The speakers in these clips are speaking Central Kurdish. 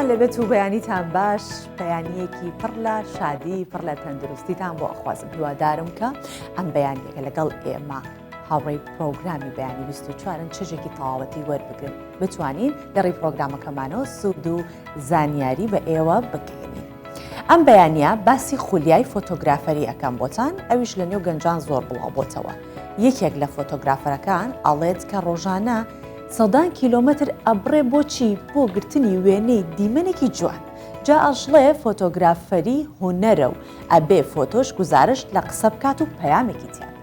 خۆشتان لەبێت و بەیانیتان باش، بەیانیەکی پڕ لە شادی پڕ لە تەندروستیتان بۆ ئەخوازم هیوادارم کە ئەم بەیانیەکە لەگەڵ ئێمە هاوڕێی پرۆگرامی بەیانی 24 چێژێکی تەواوەتی وەربگرن بتوانین لەڕێی پرۆگرامەکەمانەوە سوود و زانیاری بە ئێوە بکەین. ئەم بەیانیە باسی خولیای فۆتۆگرافەری ئەەکەم بۆتان، ئەویش لە نێو گەنجان زۆر بڵاو بۆتەوە. یەکێک لە فۆتۆگرافەرەکان ئەڵێت کە ڕۆژانە سەدان کیلۆمەتر ئەبڕێ بۆچی بۆ گرتنی وێنەی دیمەنێکی جوان. جا ئەژڵێ فۆتۆگرافەری هونەرە و ئەبێ فۆتۆش گزارش لە قسە بکات و پەیامێکی تیا.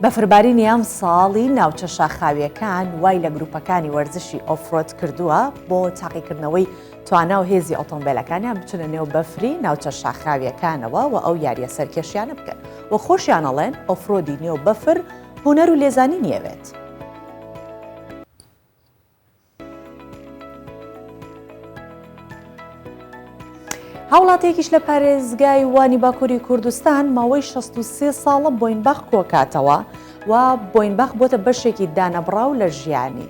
بەفربارینی ئەم ساڵی ناوچە شاخاویەکان وای لە گروپەکانی وەرزشی ئۆفرۆد کردووە بۆ تاقیکردنەوەی توانە و هێزی ئۆتۆمبیلەکانیان بچنە نێو بەفری ناوچە شاخاویەکانەوە و ئەو یاریە سەرکێشیانە بکەن و خۆشیان ئەڵێن ئۆفرۆدی نێو بەفر هونەر و لێزانی نیەوێت. هاوڵاتێکیش لە پارێزگای وانی باکووری کوردستان ماوەی 63 ساڵە بۆینباخ کۆکاتەوە و بۆینباخ بۆتە بەشێکی دانەبڕاو لە ژیانی.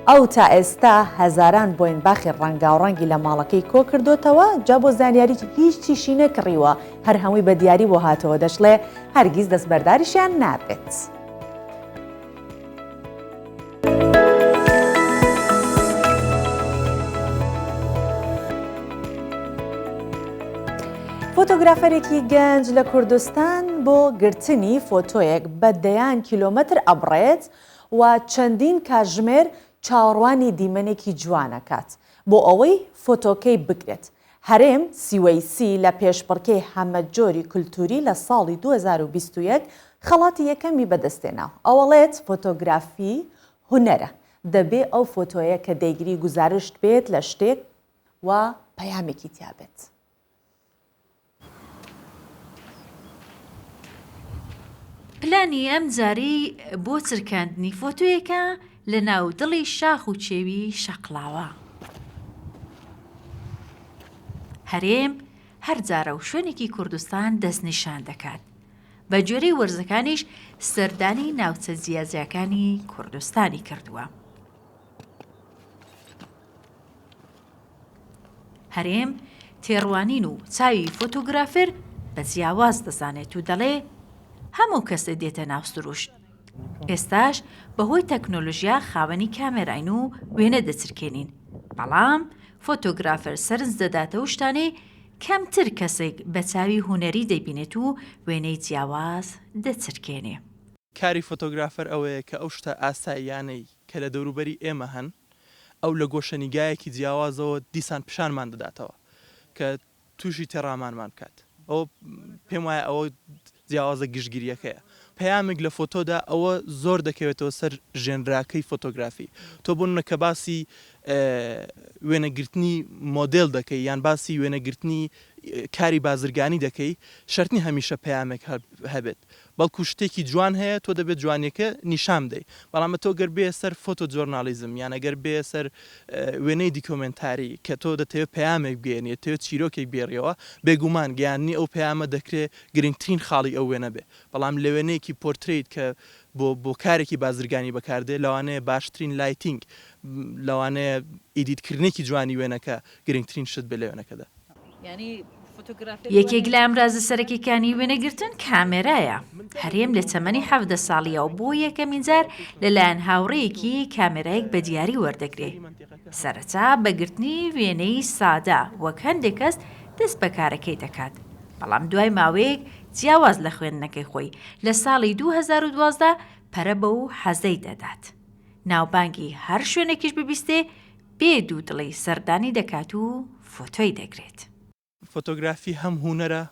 ئەو تا ئێستا هەزاران بۆینباخی ڕەنگاوڕەنگی لە ماڵەکەی کۆ کردوتەوە، جا بۆ زانیاری هیچیشی نەکڕیوە، هەر هەمووی بە دیاری بۆ هاتەوە، دەشڵێ هەرگیز دەستبەرداریشیان نابێت. فۆتۆگرافەرێکی گەنج لە کوردستان بۆ گرتنی فۆتۆیەک بە دەیان کیلۆمەتر ئەبڕێت و چەندین کاتژمێر چاوەڕوانی دیمەنێکی جوانەکات بۆ ئەوەی فۆتۆکەی بگرێت. هەرێم سیوەیسی لە پێشبڕکەی هەمەجۆری کولتوری لە ساڵی 2021 خەڵاتی یەکەمی بەدەستێنا. ئەوەڵێت فۆتۆگرافی هونەرە، دەبێ ئەو فۆتۆیە کە دەیگری گزارشت بێت لە شتێک و پەیامێکی تیابێت. پلانی ئەم جاری بۆ چرکاندنی فۆتۆیەکە لە ناو دڵی شاخ و چێوی شەقڵاوە. هەرێم هەر جارە و شوێنێکی کوردستان دەستنیشان دەکات. بە جۆرەی وەرزەکانیش سەردانی ناوچە جیاجیەکانی کوردستانی کردووە. هەرێم تێڕوانین و چاوی فۆتۆگرافر بە جیاواز دەزانێت و دەڵێ هەموو کەسە دێتە ناو سروشت. ئێستاش بەهۆی تەکنۆلۆژیا خاوەنی کامێراین و وێنە دەچرکێنین، بەڵام فۆتۆگرافەر سەرنج دەداتەوە شتانەی کەمتر کەسێک بە چاوی هونەری دەبینێت و وێنەی جیاواز دەچرکێنێ. کاری فۆتۆگرافەر ئەوەیە کە ئەو شتە ئاساییانەی کە لە دەوروبەری ئێمە هەن ئەو لە گۆشەنیگایەکی جیاوازەوە دیسان پیشانمان دەداتەوە کە تووشی تێڕامانمان بکات. ئەو پێم وایە ئەوە جیاوازە گشتگیریەکەیە. پەیامێک لە فۆتۆدا ئەوە زۆر دەکەوێتەوە سەر ژێنراکەی فۆتۆگرافی. تۆ بوون کە باسی وێنەگرتنی مۆدل دەکەی یان باسی وێنەگرتنی کاری بازرگانی دەکەی، شەرتنی هەمیشە پەیامێک هەبێت، بەڵکو شتێکی جوان هەیە تۆ دەبێت جوانیەکە نیشان بدەیت. بەڵام تۆ گەر بێ سەر فۆتۆ جۆرنالیزم یان ئەگەر بێ سەر وێنەی دیکۆمنتاری کە تۆ دەتەوێت پەیامێک بگەێنێت، تەوێت چیرۆکێک بێڕێەوە، بێگومان گیاننی ئەو پەیامە دەکرێت گرنگترین خاڵی ئەو وێنە بێ. بەڵام لە وێنەیەکی پۆرتریت کە بۆ کارێکی بازرگانی بەکاردێ، لەوانەیە باشترین لایتینگ، لەوانەیە ئیدیتکردنێکی جوانی وێنەکە گرنگترین شت بێ لە وێنەکەدا. یەکێک لە ئەمرازە سەرەکیەکانی وێنەگرتن کامێرایە. هەرێم لە تەمەنی 17 ساڵیەوە بۆ یەکەمین جار لەلایەن هاوڕێیەکی کامێرایەک بە دیاری وەردەگرێ. سەرەتا بەگرتنی وێنەی سادە وەک هەندێک کەس دەست بەکارەکەی دەکات، بەڵام دوای ماوەیەک جیاواز لە خوێندنەکەی خۆی لە ساڵی 2012 پەرە بە و حەزەی دەدات. ناوبانگی هەر شوێنێکیش ببیستێ بێ دوو دڵی سەردانی دەکات و فۆتۆی دەگرێت. فۆتۆگرافی هەم هونەرە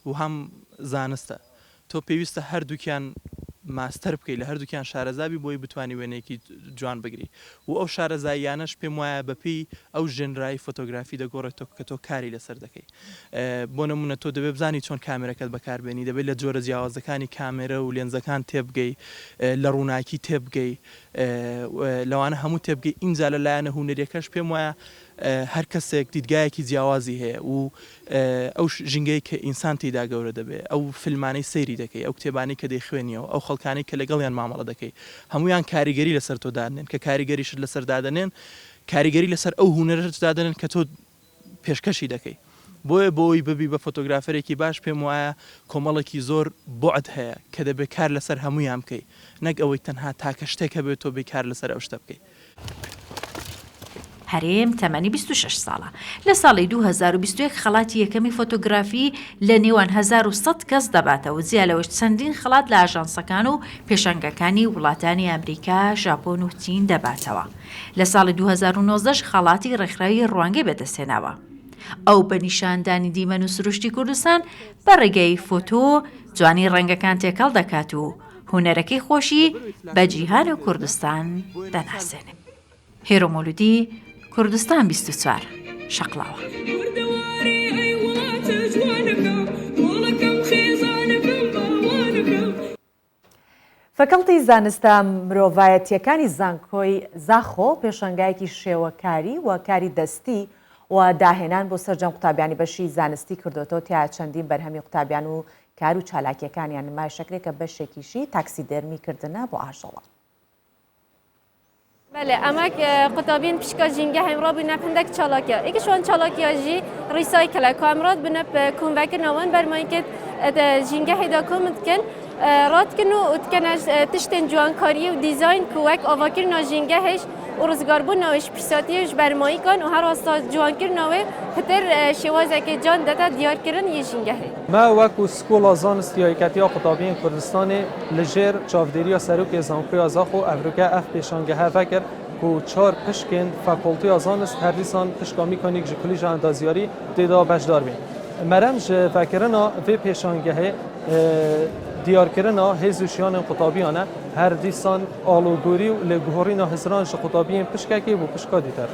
و هەم زانستە. تۆ پێویستە هەردووکیان ماستەر بکەیت لە هەردووکیان شارەزابی بۆی بتانی وێنەیەکی جوان بگری و ئەو شارەزاییانەش پێم وایە بەپی ئەو ژێنرایی فۆتۆگرافی دەگۆڕێتەوە کە تۆ کاری لەسەر دەکەی بۆ نمونە تۆ دەبێت بزانی چۆن کامێرەکەت بەکاربێنی دەبێت لە جۆرە جیاوازەکانی کامێرە و لێنزەکان تێبگەی لە ڕووناکی تێبگەی لەوانە هەموو تێبگەی ئینجا لەلایەنە هونەریەکەش پێم وایە هەر کەسێک دیدگایەکی جیاوازی هەیە و ئەو ژینگەی کە ئینسان تێدا گەورە دەبێت ئەو فیلمانەی سەیری دەکەی ئەو کتێبانی کە دەیخوێنیەوە ئەو خەڵکانی کە لەگەڵیان مامەڵە دەکەی هەمویان کاریگەری لەسەر تۆ دادنێن کە کاریگەریشت لەسەر دادنێن کاریگەری لەسەر ئەو هونەرت دادنێن کە تۆ پێشکەشی دەکەی بۆیە بۆی ببی بە فۆتۆگرافەرێکی باش پێم وایە کۆمەڵێکی زۆر بۆعد هەیە کە دەبێت کار لەسەر هەمویان بکەی نەک ئەوەی تەنها تاکە شتێکە بێت تۆ بێ کار لەسەر ئەو شتە بکەی. هەرێم تەمەنی 26 ساڵە لە ساڵی 2021 خەڵاتی یەکەمی فۆتۆگرافی لە نێوان 1100 کەس دەباتەوە جیا لەوەش چەندین خەڵات لە ئاژانسەکان و پێشەنگەکانی وڵاتانی ئەمریکا، ژاپۆن و چین دەباتەوە. لە ساڵی 2019 خەڵاتی ڕێکخراوی ڕوانگەی بەدەستێناوە. ئەو بە نیشاندانی دیمەن و سروشتی کوردستان بە ڕێگەی فۆتۆ جوانی ڕەنگەکان تێکەڵ دەکات و هونەرەکەی خۆشی بە جیهان و کوردستان دەناسێنێت. هێرۆ مۆلودی، کوردستان 24 شەقڵاوە. فەکەڵتی زانستە مرۆڤایەتیەکانی زانکۆی زاخۆ پێشەنگایەکی شێوەکاری و کاری دەستی و داهێنان بۆ سەرجەم قوتابیانی بەشی زانستی کردوەوە تیا چەندین بەرهەمی قوتابیان و کار و چالاکیەکانیان نمایشەکرێت کە بەشێکیشی تاکسیدەرمیکردنە بۆ ئاژەڵە. بله اما قطابین پشکا جینگه همراه بینه پندک چالاکیا ایک شوان چالاکیا جی ریسایکل کامرات بینه کنوک نوان برمایی که جینگه هدا کومت کن رات کنو اتکنش تشتن جوانکاری و دیزاین کوک آواکر نا جینگه هش و روزگار بون نوش پیساتیش برمایی کن و هر واسطه جوانکر نوه پتر شوازه که جان داده دیار کردن یه جینگه هی. ما وکو سکول زانستی یکتیا قطابین کردستان لجر چافدری سروک زانکوی زاخو افریقا اف پیشانگه ها فکر کو 4 پشکند فاکولتی زانست هر دیسان پشکامی کنیک جکلیج اندازیاری دیدا بشدار بین. مرم ج فکرنا و پیشانگه دیارکرنا هزوشیان قطابیانه هر دیسان آلوگوری و لگوهرینا هزرانش قطابیان پشککی و پشکا دیتر.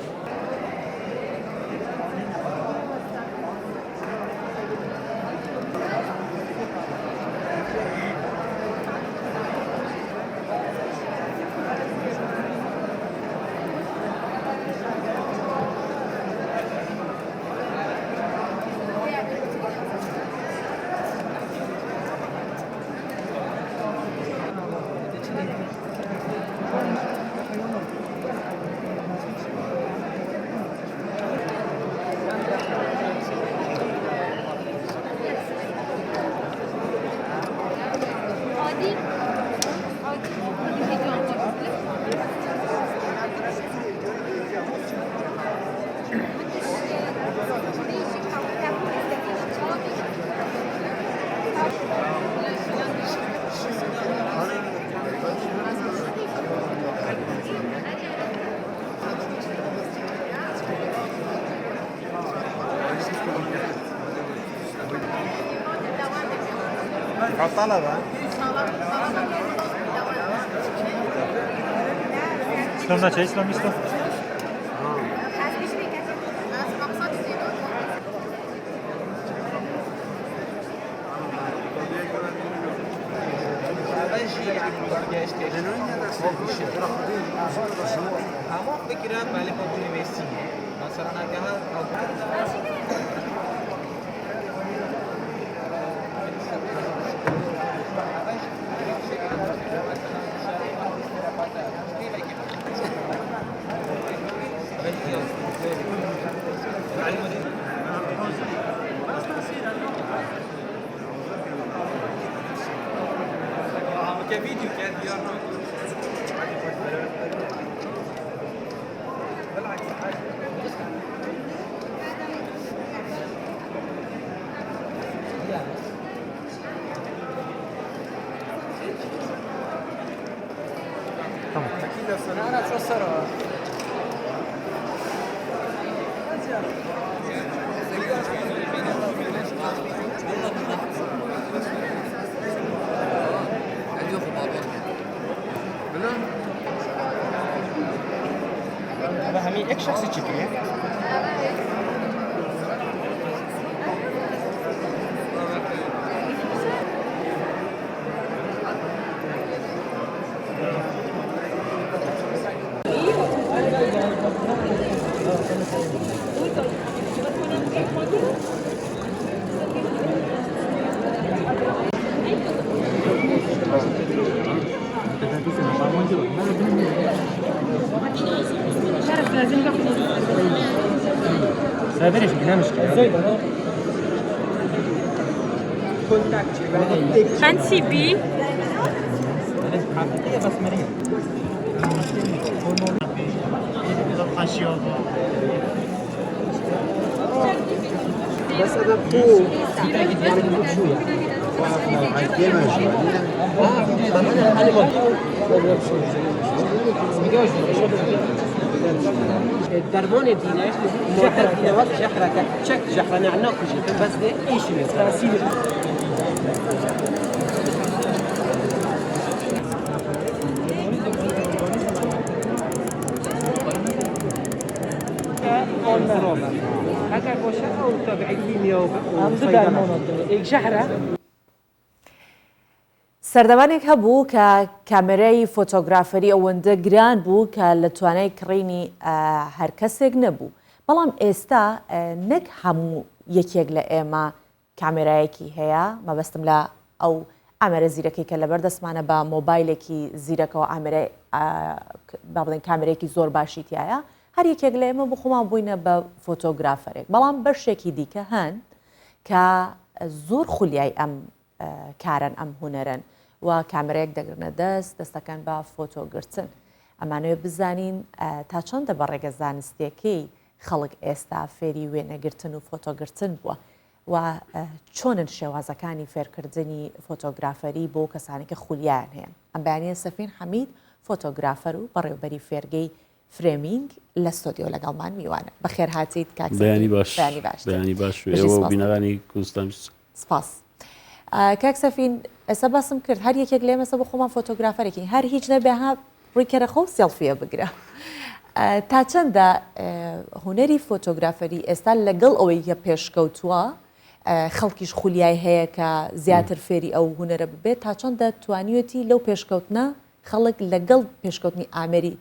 طلبة شلون ناچه اسلام اسلام اما بگیرم ولی با پول مثلا اگر كفيديو كان ديارنا بالعكس تمام اكيد انا شو صار ادي خبر एक शख्ص چکیه سابرش بنا مشكلة Fancy bee. بس انا بو يعني بقول شويه درمان دینش جحر دینه وقت جحر که چک جحر نعنا کشی بس ده ایش نیست تاثیر اگر باشه او تابعی کیمیا و یک جحره سەردەوانێک هەبوو کە کامێرای فۆتۆگرافەری ئەوەندە گران بوو کە لە توانای کڕینی هەر کەسێک نەبوو. بەڵام ئێستا نەک هەموو یەکێک لە ئێمە کامێرایەکی هەیە، مەبەستم لە ئەو ئامێرە زیرەکەی کە لەبەر دەستمانە بە مۆبایلێکی زیرەکەەوە ئامێرە با بڵێن کامێرەیەکی زۆر باشی تایە، هەر یەکێک لە ئێمە بخۆمان بووینە بە فۆتۆگرافەرێک. بەڵام بەشێکی دیکە هەن کە زۆر خولیای ئەم کارن ئەم هوەرن و کامێرەیەک دەگرنە دەستەکەن بە فۆتۆگرتن. ئەمانوێ بزانین تا چەندە بە ڕێگە زانستیەکەی خەڵک ئێستا فێری وێنەگرتن و فۆتۆگرتن بووە و چۆنن شێوازەکانی فێرکردنی فۆتۆگرافەری بۆ کەسانی کە خولیان هەیە. ئەم بەیانیە سەفین حەمید فۆتۆگرافەر و بەڕێوەبەری فێرگەی فرێمینگ لە ستۆدیۆ لەگەڵمان میوانە. بەخێر هاتیت کاک بەیانی باش ئێوە بینەرانی کوردستان سپاس. کاک سەفین ئێستا باسم کرد هەر یەکێک لێ مەسە بۆ خۆمان فۆتۆگرافەرێکی هەر هیچ نەبێها ڕوویکەرەخە و سێڵفیە بگرە. تا چەندە هوەری فۆتۆگرافەری ئێستا لەگەڵ ئەوەی کە پێشکەوتووە خەڵکیش خولیای هەیە کە زیاتر فێری ئەو هوەرە ببێت، تا چەندە توانیوەتی لەو پێشکەوتنە خەڵک لەگەڵ پێشکەوتنی ئامێری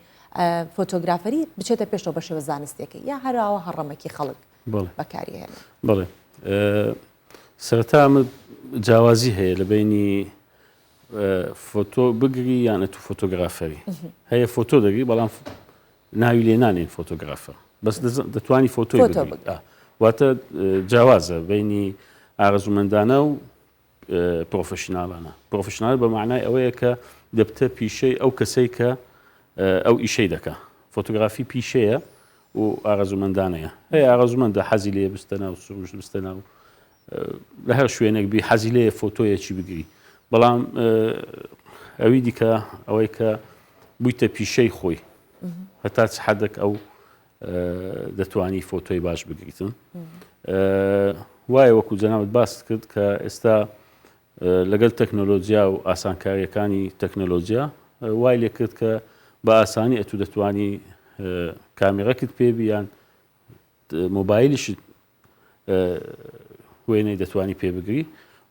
فۆتۆگرافەری بچێتە پێشەوە بە شێوە زانستیەکەی یا هەراوە هەڕەمەکی خەڵک بەکاری هێنێ. بڵێ سەرەتا جیاوازی هەیە لە بینی فۆتۆ بگری یانە تو فۆتۆگرافەری هەیە فۆتۆ دەگری بەڵام ناوی لێ نانێن فۆتۆگرافە بەس دەتوانی فۆتۆی بگری واتە جیاوازە بینی ئاغەزومەندانە و پرۆفشناڵانە. پرۆفشنال بە معنای ئەوەیە کە دەبتە پیشەی ئەو کەسەی کە ئەو ئیشەی دەکا. فۆتۆگرافی پیشەیە و ئاغەزومەندانەیە. هەیە ئاغەزومەندە حەزی لێ بستەنە و سروش بستەنە و لە هەر شوێنێک بی حەزی لێ فۆتۆیەکی بگری. بەڵام ئەوی دیکە ئەوەی کە بوویتە پیشەی خۆی هەتا چ حەدێک ئەو دەتوانی فۆتۆی باش بگریتن. وایە وەکو جەنابەت باس کرد کە ئێستا لەگەڵ تەکنۆلۆجیا و ئاسانکاریەکانی تەکنۆلۆجیا وای لێ کرد کە بە ئاسانی ئەتو دەتوانی کامێرەکت پێبی یان مۆبایلیشت وێنەی دەتوانی پێبگری.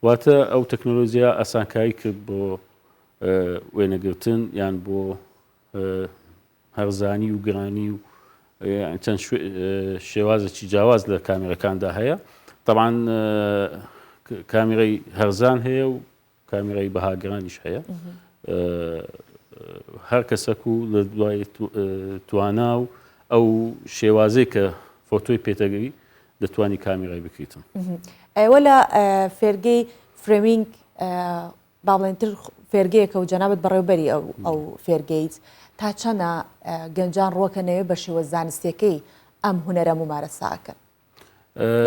واتە ئەو تەکنۆلۆژیا ئاسانکاری کرد بۆ وێنەگرتن یان بۆ هەرزانی و گرانی و چەند شێوازێکی جیاواز لە کامێرەکاندا هەیە. طبعاً کامێرەی هەرزان هەیە و کامێرەی بەهاگرانیش هەیە. هەر کەسەک و لە دوای توانا و ئەو شێوازەی کە فۆتۆی پێتەگەری دەتوانی کامێرای بکریتن. ئێوە لە فێرگەی فرێمینگ با بڵێنتر فێرگەیەکە و جەنابەت بەڕێوەبەری ئەو فێرگەیت تا چەنە گەنجان ڕۆکەنەوێ بە شێوە زانستیەکەی ئەم هوەرە ممارەساکەن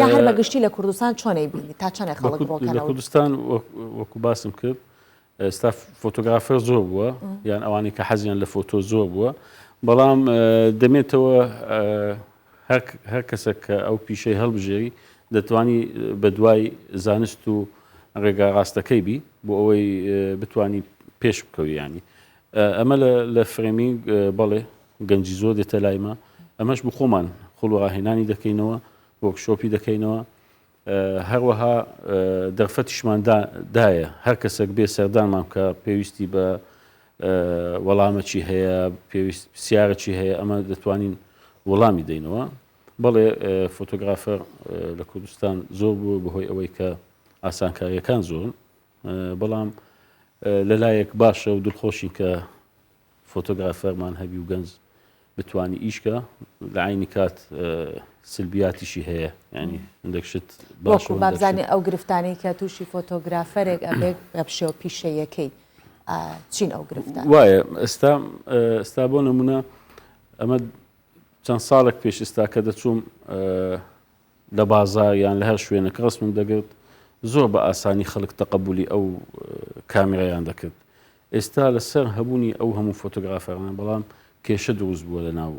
یا هەر بەگشتی لە کوردستان چۆنەی بینی تا چەنە خەڵک ڕۆکەنەوە؟ لە کوردستان وەکو باسم کرد ئێستا فۆتۆگرافەر زۆر بووە یان ئەوانەی کە حەزیان لە فۆتۆ زۆر بووە، بەڵام دەمێتەوە هەر کەسێک کە ئەو پیشەی هەڵبژێری دەتوانی بە دوای زانست و ڕێگا ڕاستەکەی بی بۆ ئەوەی بتوانی پێش بکەوی. ینی ئەمە لە فرێمینگ بەڵێ گەنجی زۆر دێتە لایمە ئەمەش بۆ خۆمان خۆڵوەڕاهێنانی دەکەینەوە وەرکشۆپی دەکەینەوە هەروەها دەرفەتیشمان دایە هەر کەسێک بێ سەردانمان کە پێویستی بە وەڵامەکی هەیە پرسیارەکی هەیە ئەمە دەتوانین وەڵامی دەینەوە بەڵێ فۆتۆگرافەر لە کوردستان زۆر بوو بەهۆی ئەوەی کە ئاسانکاریەکان زۆر بەڵام لەلایەک باشە و دڵخۆشی کە فۆتۆگرافەرمان هەبی و گەنج بتوانی ئیشکە لە عینی کات سلبیاتیشی هەیە ینی هەندێک شت وەکو بابزانێ ئەو گرفتانەی کە تووشی فۆتۆگرافەرێک ئەبێ بەپشێوە پیشەیەکەی چین ئەو گرفتان وایە ئێستا بۆ نمونە ئەمە چەند ساڵێک پێش ئێستا کە دەچووم لە بازار یان لە هەر شوێنەکە ڕسمم دەگرت زۆر بە ئاسانی خەڵک تەقبولی ئەو کامێرەیان دەکرد ئێستا لەسەر هەبوونی ئەو هەموو فۆتۆگرافەران بەڵام کێشە دروست بووە لە ناو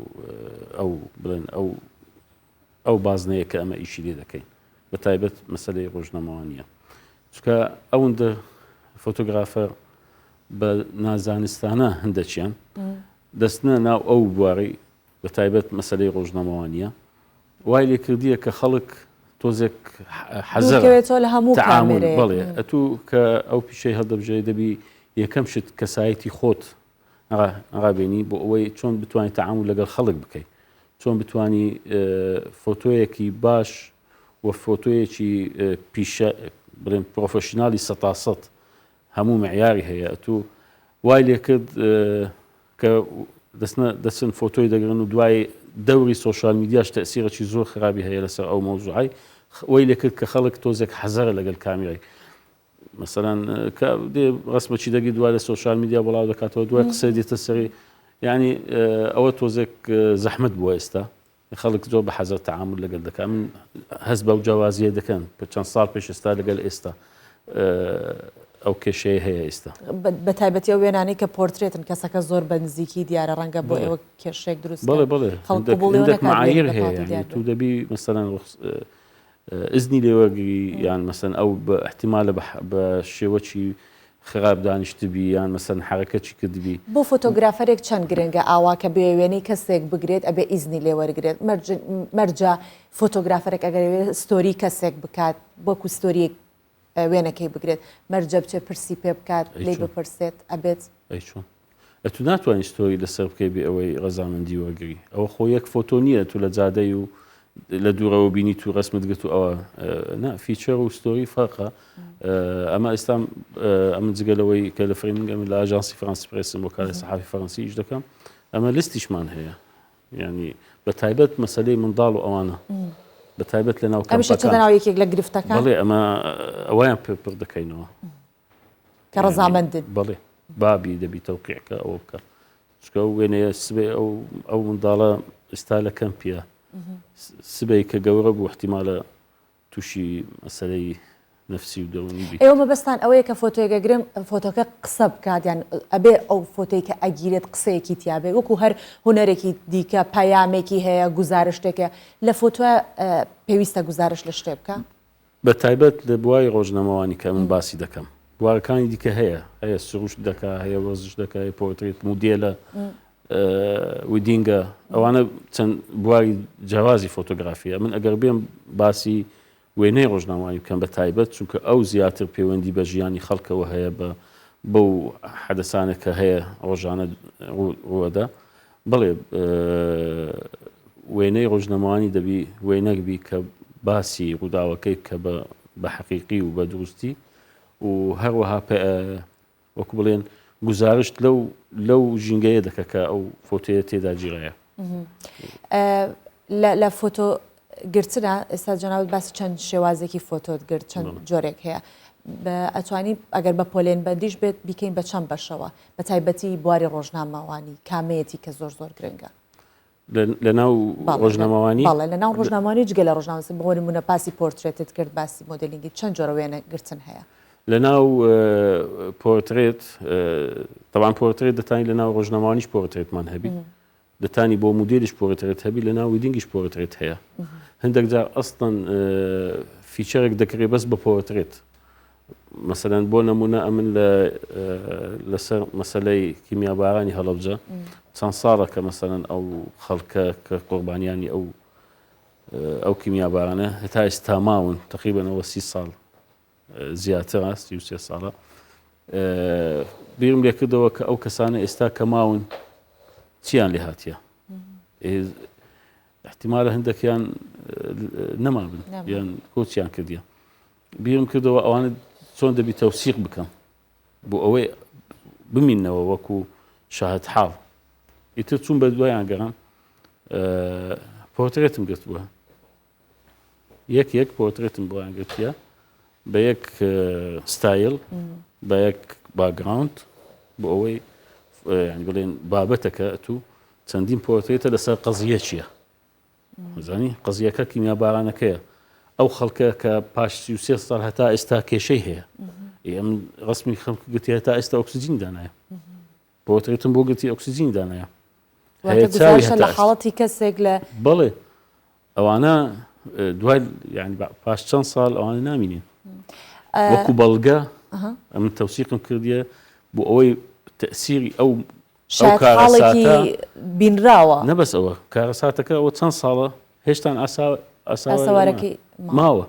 ئەو بڵێن ئەو بازنەیە کە ئەمە ئیشی لێ دەکەین بە تایبەت مەسەلەی ڕۆژنامەوانیە چونکە ئەوەندە فۆتۆگرافەر بە نازانستانە هەندێکیان دەستنە ناو ئەو بواری بە تایبەت مەسەلەی ڕۆژنامەوانیە وای لێ کردیە کە خەڵک تۆزێک حەزەکەوێتەوە لە هەموو تعامل بڵێ ئەتوو کە ئەو پیشەی هەڵدەبژێ دەبی یەکەم شت کەسایەتی خۆت ئاغابێنی بۆ ئەوەی چۆن بتوانانی تعامل لەگەڵ خەڵک بکەیت چۆن بتوانی فۆتۆیەکی باش و فۆتۆیەکی پیشە بڵێن پرۆفشنالی 100% هەموو معیاری هەیە ئەتوو وای لێ کرد کە دەچن فۆتۆی دەگرن و دوای دەوری سۆشال میدیاش تەسیرەکی زۆر خراپی هەیە لەسەر ئەو مەوزوعی وای لێ کرد کە خەڵک تۆزێک حەزەرە لەگەڵ کامیرای مثلەن کە دێ ڕسمەکی دەگی دوای لە سۆشال میدیا بڵاو دەکاتەوە دوای قسە دێتە سەری یعنی ئەوە تۆزێک زەحمت بووە ئێستا خەڵک زۆر بە حەزەر تعامل لەگەڵ دەکات من هەست بەو جیاوازیە دەکەن چەند ساڵ پێش ئێستا لەگەڵ ئێستا ئەو کێشەیە هەیە ئێستا بە تایبەتی ئەو وێنانەی کە پۆرترێتن کەسەکە زۆر بە نزیکی دیارە ڕەنگە بۆ ئێوە کێشەیەک دروست بڵێ هەندێک معایر هەیە تو دەبی مەسەلەن ئزنی لێوەرگری یان مەسەن ئەو بە احتیمالە بە شێوەکی خراپ دانیشتبی یان مەسەن حرەکەتی کردبی بۆ فۆتۆگرافەرێک چەند گرنگە ئاوا کە بێ وێنەی کەسێک بگرێت ئەبێ ئیزنی لێوەرگرێت مەرجە فۆتۆگرافەرێک ئەگەر ستۆری کەسێک بکات بۆکو ستۆریەک وێنەکەی بگرێت مەرجە بچێت پرسی پێ بکات لێ بپرسێت ئەبێت چۆن ئەتو ناتوانانی ستۆری لەسەر بکەی بێ ئەوەی ڕەزامەندی وەرگری ئەوە خۆ یەک فۆتۆ نییە تو لە جادەی و لە دوورەوە بینی تو ڕسمت گرت و ئەوە فیچەر و ستۆری فەرقە ئەمە ئێستا ئەمە جگەلەوەی کە لە فرێمینگەم لە ئاژانسی فەرەنسی پرێسم بۆ کارە سەحافی فەرەنسی ئیش دەکەم ئەمە لیستیشمان هەیە ینی بە تایبەت مەسەلەی منداڵ و ئەوانە بە تایبەت لە ناو کەمپەکان لە گرفتەکان بڵێ ئەمە ئەویان پێ دەکەینەوە کە ڕەزامەندن بڵێ بابی دەبی تەوقیعکە ئەوە بکە چکە وێنەیە سبێ ئەو منداڵە ئێستا لە کەمپیە سبەی کە گەورە بوو احتیمالە تووشی مەسەلەی نفسی و دەرونی بێت ئێوە مەبەستان ئەوەیە کە فۆتۆیەگەگرم فۆتۆکە قسە بکات یان ئەبێ ئەو فۆتۆی کە ئەگیرێت قسەیەکی تیاابێ وەکو هەر هوەرێکی دیکە پایامێکی هەیە گزارشتێکە لە فۆتۆ پێویستە گزارش لە شتێ بکە بە تایبەت لە بوای ڕۆژنامەوانی کە من باسی دەکەم بوارەکانی دیکە هەیە سروشت دەکا هەیە وەرزش دەکە پۆرترێت مودێلە ویدینگە ئەوانە چەند بواری جیاوازی فۆتۆگرافیە من ئەگەر بێم باسی وێنەی ڕۆژنامەوانی بکەم بە تایبەت چونکە ئەو زیاتر پەیوەندی بە ژیانی خەڵکەوە هەیە بەو حەدەسانە کە هەیە ڕۆژانە ڕوەدا بڵێ وێنەی ڕۆژنامەوانی دەبی وێنەکبی کە باسی ڕووداوەکەی کە بە حەقیقی و بە دروستی و هەروەها وەکو بڵێن گزارشت لەو ژینگەیە دەکە کە ئەو فۆتۆیە تێدا جیڕەیە لە فۆتۆ گرتنە ئێستا جەناوت باسی چەند شێوازێکی فۆتۆت گرت چەند جۆرێک هەیە ئەتوانی ئەگەر بە پۆلێن بەندیش بێت بیکەین بە چەند بەشەوە بە تایبەتی بواری ڕۆژنامەوانی کامەیەتی کە زۆر گرنگە لە ناو ڕۆژنامەوانی بەڵێ لە ناو ڕۆژنامەوانی جگە لە ڕۆژنامەسی بۆ نمونە پاسی پۆرترێتت کرد باسی مۆدلینگی چەند جۆرە وێنە گرتن هەیە لە ناو پۆرترێت تەوان پۆرترێت دەتانی لە ناو ڕۆژنامەوانیش پۆرترێتمان هەبی دەتانی بۆ مودێلیش پۆرترێت هەبی لە ناو ویدینگیش پۆرترێت هەیە هەندێک جار ئەستن فیچەرێک دەکرێت بەس بە پۆرترێت مثلا بۆ نمونە ئەمن لەسەر مەسەلەی کیمیابارانی هەڵەبجە چەند ساڵە کە مەسەلەن ئەو خەڵکە کە قوربانیانی ئەو کیمیابارانە هەتا ئێستا ماون تقریبەنەوە 30 ساڵ زیاترە 33 ساڵە بیرم لێ کردەوە کە ئەو کەسانە ئێستا کە ماون چیان لێ هاتیە احتیمالە هەندێکیان نەمابن یان کۆچیان کردیە بیرم کردەوە ئەوانە چۆن دەبی تەوسیق بکەم بۆ ئەوەی بمینەوە وەکو شاهد حاڵ ئیتر چوون بە دوایان گەڕام پۆرترێتم گرت بووە یەک پۆرترێتم بۆیان گرتیە بە یەک ستایل بە یەک باگراوند بۆ ئەوەی ینی بڵێن بابەتەکە تو چەندین پۆرترێتە لەسەر قەزیە چییە زانی قەزیەکە کیمیابارانەکەیە ئەو خەڵکە کە پاش 33 ساڵ هەتا ئێستا کێشەی هەیە ئەم ڕسمی خەڵک گوتی هەتا ئێستا ئۆکسجین دانایە پۆرترێتم بۆ گرتی ئۆکسجین دانایە لە حاڵەتی کەسێک لە بەڵێ ئەوانە دوای ینی پاش چەند ساڵ ئەوانە نامینین وەکو بەڵگە ئەم تەوسیقم کردیە بۆ ئەوەی تەسیری ئەو کارەساتە بینراوە نەبەس ئەوە کارەساتەکە ئەوە چەند ساڵە هێشتان ئاساوارەکەی ماوە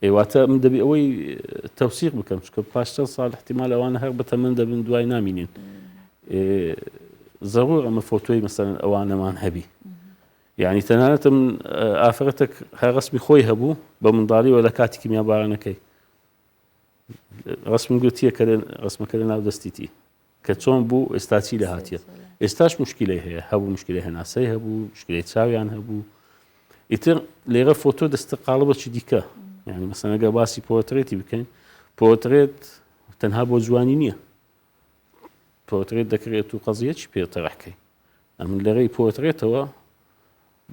ئێواتە من دەبی ئەوەی تەوسیق بکەم چکە پاش چەند ساڵ احتیمال ئەوانە هەر بەتەمەن دەبن دوای نامینین زەڕور ئەمە فۆتۆی مەسەلەن ئەوانەمان هەبی یعنی تەنانەتە من ئافرەتێک هەر ڕسمی خۆی هەبوو بە منداڵیەوە لە کاتی کیمیابارانەکەی ڕسم گوتیە کە ڕسمەکە لە ناو دەستیتی کە چۆن بوو ئێستاچی لە هاتیە ئێستاش مشکلەی هەیە هەبوو مشکلەی هەناسەی هەبوو مشکلەی چاویان هەبوو ئیتر لێرە فۆتۆ دەستە قاڵبەکی دیکە یعنی مەسەلەن ئەگەر باسی پۆرترێتی بکەین پۆرترێت تەنها بۆ جوانی نییە پۆرترێت دەکرێت و قەزیەکی پێ تەڕەحکەی ئەمن لەڕێی پۆرترێتەوە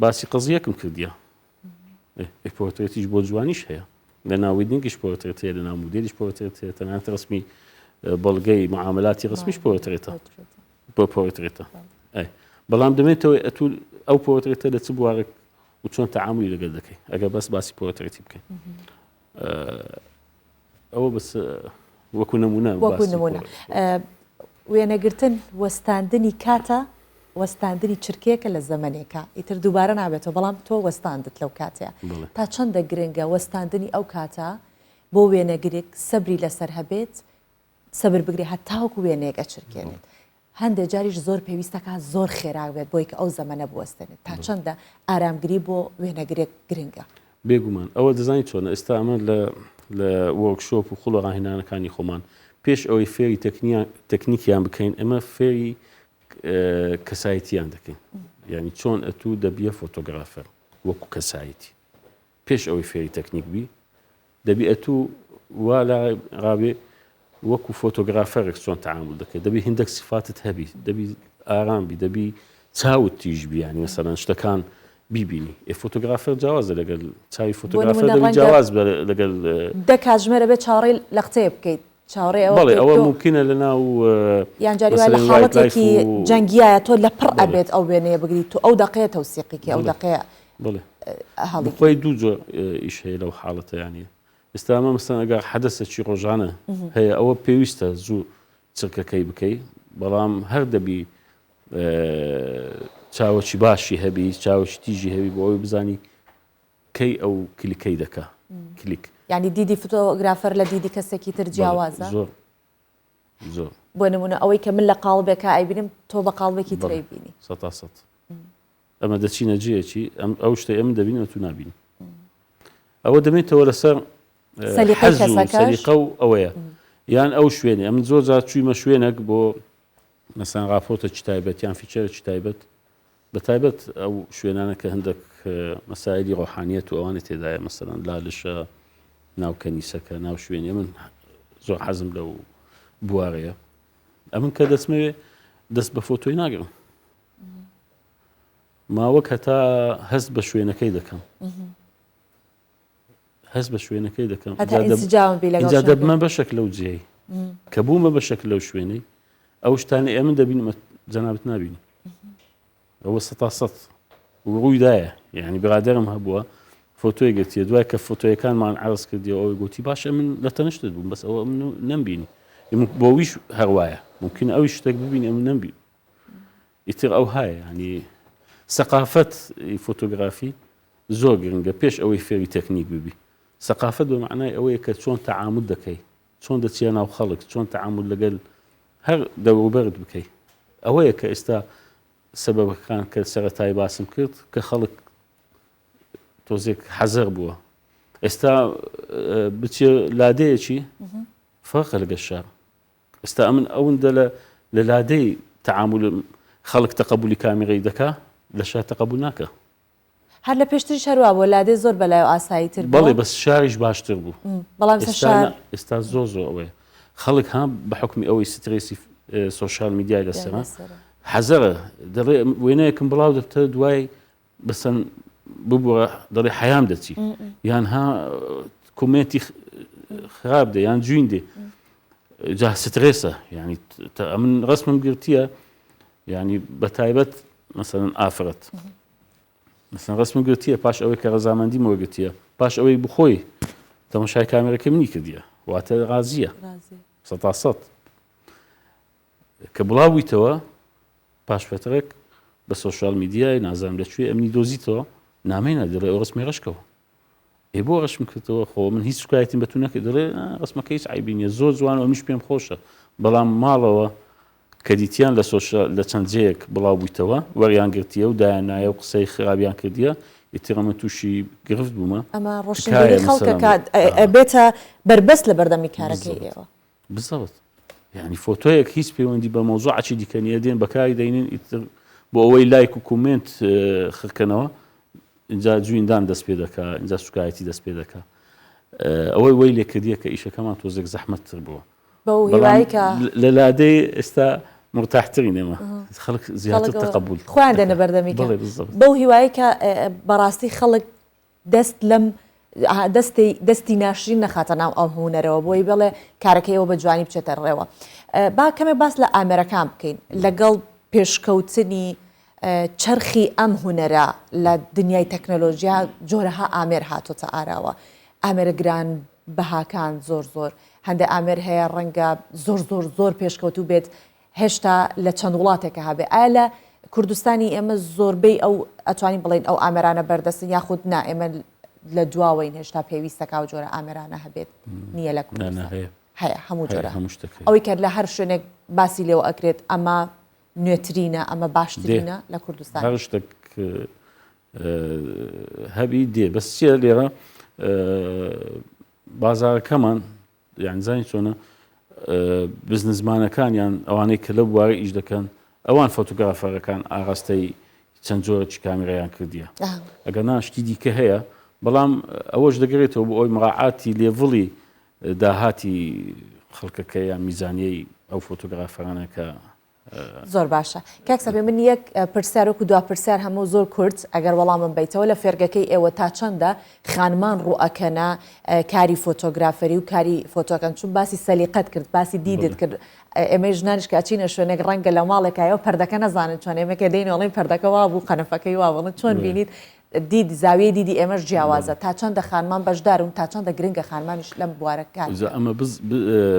باسی قەزیەکم کردیە پۆرترێتیش بۆ جوانیش هەیە لە ناویدنگیش پۆرترێت هەیە لە ناو مودێلیش پۆرترێت هەیە تەنانەت ڕسمی بەڵگەی معاملاتی ڕسمیش پۆرترێتە بۆ پۆرترێتە بەڵام دەمێتەوە ئەتول ئەو پۆرترێتە لە چ بوارێک و چۆن تەعاملی لەگەڵ دەکەی ئەگەر بەس باسی پۆرترێتی بکەین ئەوە بەس وەکو نمونە وێنەگرتن وەستاندنی کاتە وەستاندنی چرکێکە لە زەمانێکە ئیتر دووبارە نابێتەوە بەڵام تۆ وەستاندت لەو کاتەیە تا چەندە گرنگە وەستاندنی ئەو کاتە بۆ وێنەگرێک سەبری لەسەر هەبێت سەبر بگرێ هەتاوەکو وێنەیەکە چرکێنێت هەندێک جاریش زۆر پێویستەکە زۆر خێرا بێت بۆی کە ئەو زەمانە بوەستێنێت تا چەندە ئارامگری بۆ وێنەگرێک گرنگە بێگومان ئەوە دەزانی چۆنە ئێستا ئەمە لە وەرکشۆپ و خوڵە ڕاهێنانەکانی خۆمان پێش ئەوەی فێری تەکنیکیان بکەین ئەمە فێری کەسایەتیان دەکەین یعنی چۆن ئەتوو دەبیە فۆتۆگرافەر وەکو کەسایەتی پێش ئەوەی فێری تەکنیک بی دەبی ئەتوو وا لە ڕابێ وەکو فۆتۆگرافەرێک چۆن تەعامل دەکەیت دەبی هەندێک سیفاتت هەبی دەبی ئارامبی دەبی چاوت تیژ بیانی مەسەلەن شتەکان بیبینی فۆتۆگرافەر جیاوازە لەگەڵ چاوی فۆتۆگرافەر دەبی جیاواز لەگەڵ دە کاتژمێرە بێت چاوەڕێی لە قسەیە بکەیت بەڵێ ئەوە ممکنە لە ناو یانجاری لە حاڵەتێکی جەنگیایە تۆ لە پڕ ئەبێت ئەو وێنەیە بگریت تو ئەو دەقەیە تەوسیقیکی ئەو دەقەیە بڵێ خۆی دوو جۆر ئیش هەیە لەو حاڵەتە یانە ئێستا ئەمە مەسەلەن ئەگەر حەدەسێکی ڕۆژانە هەیە ئەوە پێویستە زوو چرکەکەی بکەیت بەڵام هەر دەبی چاوەکی باشی هەبی چاوەکی تیژی هەبی بۆ ئەوەی بزانی کەی ئەو کلیکەی دەکا کلیک یعنی دیدی فۆتۆگرافەر لە دیدی کەسێکی تر جیاوازە زۆر بۆ نمونە ئەوەی کە من لە قاڵبێکە ئایبینم تۆ بە قاڵبێکی ترەی بینی سەد ئەمە دەچینە جێکی ئەو شتەی ئەم دەبینەوە تو نابین ئەوە دەمێتەوە لەسەر سەلیقە و ئەوەیە یان ئەو شوێنێ ئەم زۆر جار چوویمە شوێنێک بۆ مەسەن ڕاپۆرتێکی تایبەت یان فیچەرێکی تایبەت بە تایبەت ئەو شوێنانە کە هەندێک مەسایلی ڕۆحانیەت و ئەوانە تێدایە مەسەلەن لالشە ناو کەنیسەکە ناو شوێنێ من زۆر حەزم لەو بوارەیە ئەمن کە دەچمەوێ دەست بە فۆتۆی ناگرم ماوەک هەتا هەست بە شوێنەکەی دەکەم هەست بە شوێنەکەی دەکەم اینجا دەبمە بەشێک لەو جێی کە بوومە بەشێک لەو شوێنەی ئەو شتانە ئێمە دەبینمە جەنابەت نابینی ئەوە 100% ڕوویدایە یعنی برادەرم هەبووە فۆتۆی گرتیە دوای کە فۆتۆیەکانمان عرض کردی ئەوەی گوتی باشە من لە تەنشتت بووم بەس ئەوە من نەمبینی بۆ ویش هەروایە ممکن ئەوی شتێک ببینی ئەم نەمبین ئیتر ئەو هایە ینی سەقافەت فۆتۆگرافی زۆر گرنگە پێش ئەوەی فێری تەکنیک ببی سەقافەت بە معنای ئەوەیە کە چۆن تەعامل دەکەی چۆن دەچیە ناو خەڵک چۆن تەعامل لەگەل هەر دەوروبەرت بکەی ئەوەیە کە ئێستا سەبەبەکان کە سەرەتای باسم کرد کە خەڵک تۆزێک حەزەر بووە ئێستا بچێ لادەیەکی فەرقە لەگەڵ شار ئێستا ئەمن ئەوەندە لە لادەی تەعامل خەڵک تەقەبولی کامێرەی دەکا لە شار تەقەبول ناکە هەر لە پێشتری شەروا بۆ لادێ زۆر بەلای ئاساییتر بەڵێ بەس شاریش باشتر بوو بەڵام شار ئێستا زۆر ئەوەیە خەڵک هەم بە حکمی ئەوەی سترێسی سۆشال میدیای لەسەرە حەزەرە دەڵێ وێنەیەکم بڵاو دەبتە دوای بەسەن ببووە دەڵێ حەیام دەچی یان ها کومێتی خراپ دێ یان جوین دێ جا سترێسە ینی من ڕسمم گرتیە ینی بە تایبەت مەسەن ئافرەت مەسەن ڕسمم گرتیە پاش ئەوەی کە ڕەزامەندی وەرگرتیە پاش ئەوەی بخۆی تەماشای کامێرەکە منی کردیە واتە غازیە 100 کە بڵاویتەوە پاش فترێک بە سۆشال میدیای نازانم لەکوێ ئەمنی دۆزیتەوە نامێنە دەڵێ ئەو ڕسمی ڕشکەوە ئێ بۆ ڕشم کردەوە خۆ من هیچ شکایەتیم بە تو نەکرد دەڵێ ڕسمەکە هیچ عیبی نییە زۆر جوان و ئەمیش پێم خۆشە بەڵام ماڵەوە کە دیتیان لە چەند جەیەک بڵاو بوویتەوە وەریان گرتیە و دایانایە و قسەی خراپیان کردیە ئیتر ئەمە تووشی گرفت بوومە ئەمە ڕۆشنبیری خەڵکە بێتە بربەست لە بەردەمی کارەکەی ئێوە بزەوت یعنی فۆتۆیەک هیچ پەیوەندی بە مۆزوعی دیکەنیە دێن بەکاری دەینین ئیتر بۆ ئەوەی لایک و کومنت خڕکەنەوە اینجا جویندان دەست پێ دەکا اینجا سوکایەتی دەست پێ دەکا ئەوەی وەی لێکردیە کە ئیشەکەمان تۆزێک زەحمەتتر بووە لە لادەی ئێستا مرتاحترین ئێمە خەڵک زیاتر تەقەبول خۆیان دێنە بەردەمی بەو هیوایی کە بەڕاستی خەڵک دەست لەم دەستی ناشرین نەخاتە ناو ئەو هونەرەوە بۆی بڵێ کارەکەیەوە بە جوانی بچێتە ڕێوە با کەمێ باس لە ئامێرەکان بکەین لەگەڵ پێشکەوتنی چرخی ئەم هونەرە لە دنیای تەکنەلۆژیا جۆرەها ئامێر هاتۆتە ئاراوە ئامێرە گران بەهاکان زۆر هەندێک ئامێر هەیە ڕەنگە زۆر پێشکەوتو بێت هێشتا لە چەند وڵاتێکە هەبێ ئایا لە کوردستانی ئێمە زۆربەی ئەو ئەتوانین بڵین ئەو ئامێرانە بەردەستن یاخود نا ئێمە لە دواوەین هێشتا پێویستەکە و جۆرە ئامێرانە هەبێت نییە لە کوردستان هەیە هەموو جۆرە ئەوەی کرد لە هەر شوێنێک باسی لێوە ئەکرێت ئەمە نوێترینە ئەمە باشترینە لە کوردستان هەر شتێک هەبی دێ بەس چیە لێرە بازارەکەمان یان زانی چۆنە بزنسمانەکانیان ئەوانەی کە لە بوارە ئیش دەکەن ئەوان فۆتۆگرافەرەکان ئاغاستەی چەند جۆرەی کامێرەیان کردیە ئەگەر ناشتی دیکە هەیە بەڵام ئەوەش دەگرێتەوە بۆ ئەوی مراعاتی لێڤڵی داهاتی خەڵکەکە یان میزانیەی ئەو فۆتۆگرافەرانە کە زۆر باشە کاکسە پێ من یەک پرسیارۆک و دوا پرسیار هەموو زۆر کورت ئەگەر وەڵامم بیتەوە لە فێرگەکەی ئێوە تا چەندە خانمان ڕوئەکەنە کاری فۆتۆگرافەری و کاری فۆتۆکەن چون باسی سەلیقەت کرد باسی دیدت کرد ئێمە ژنانش کاچینە شوێنێک ڕەنگە لە ماڵێکایەوە پەردەکە نەزانن چۆن ئێمەکە دەینەوەڵین پەردەکە وا بوو قەنەفەکەی وا بڵن چۆن بینیت دید زاویە دیدی ئێمەش جیاوازە تا چەندە خانمان بەشدارون تا چەندە گرنگە خانمانش لەم بوارەکان ئەمە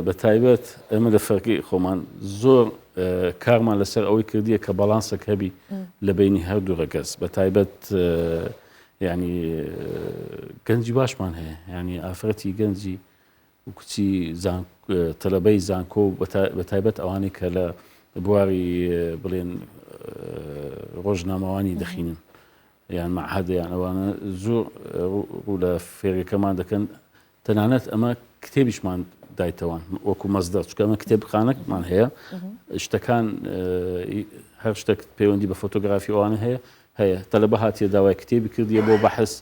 بە تایبەت ئەمە لە فەرقی خۆمان زۆر کارمان لەسەر ئەوەی کردیە کە بەڵانسێک هەبی لە بینی هەردوو ڕەگەز بە تایبەت ینی گەنجی باشمان هەیە ینی ئافرەتی گەنجی و کچی تەلەبەی زانکۆ بە تایبەت ئەوانەی کە لە بواری بڵێن ڕۆژنامەوانی دەخینن یان معهەدەیان ئەوانە زۆر ڕوو لە فێرەکەمان دەکەن تەنانەت ئەمە کتێبیشمان دایتەوان وەکو مەزدەر چکە ئەمە کتێبخانەکمان هەیە شتەکان هەر شتێک پەیوەندی بە فۆتۆگرافی ئەوانە هەیە تەلەبە هاتیە داوای کتێبی کردیە بۆ بەحث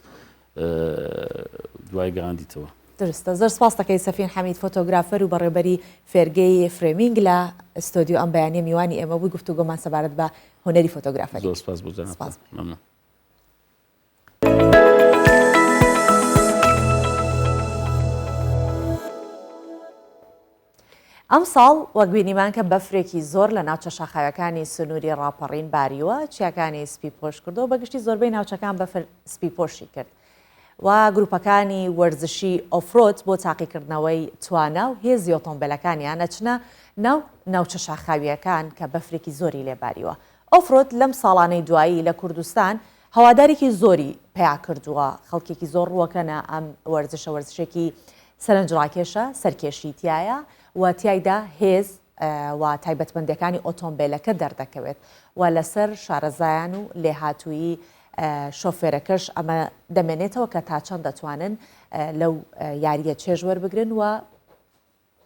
دوای گەڕاندیتەوە درستە زۆر سپاس دەکەی سەفین حەمید فۆتۆگرافەر و بەڕێبەری فێرگەی فرێمینگ لە ئستۆدیۆ ئەم بەیانیە میوانی ئێمە بووی گفتوگۆمان سەبارەت بە هونەری فۆتۆگرافەری زۆر سپاس بۆ جەناب مەمنون ئەم ساڵ وەک بینیمان کە بەفرێکی زۆر لە ناوچە شاخەوەکانی سنووری ڕاپەڕین باریوە چیاکانی سپی پۆش کردەوە بەگشتی زۆربەی ناوچەکان بەفر سپی پۆشی کرد و گروپەکانی وەرزشی ئۆفرۆت بۆ تاقیکردنەوەی توانە و هێزی ئۆتۆمبیلەکانیان ئەچنە ناوچە شاخاویەکان کە بەفرێکی زۆری لێباریوە. ئۆفرۆت لەم ساڵانەی دوایی لە کوردستان هەوادارێکی زۆری پیا کردووە، خەڵکێکی زۆر ڕووەکەنە ئەم وەرزشێکی سەرنجڕاکێشە سەرکێشی تایە و تایدا هێز و تایبەتمەندەکانی ئۆتۆمبیلەکە دەردەکەوێت و لەسەر شارەزایان و لێهاتووی شۆفێرەکەش ئەمە دەمێنێتەوە کە تا چەند دەتوانن لەو یاریە چێژ وەربگرن و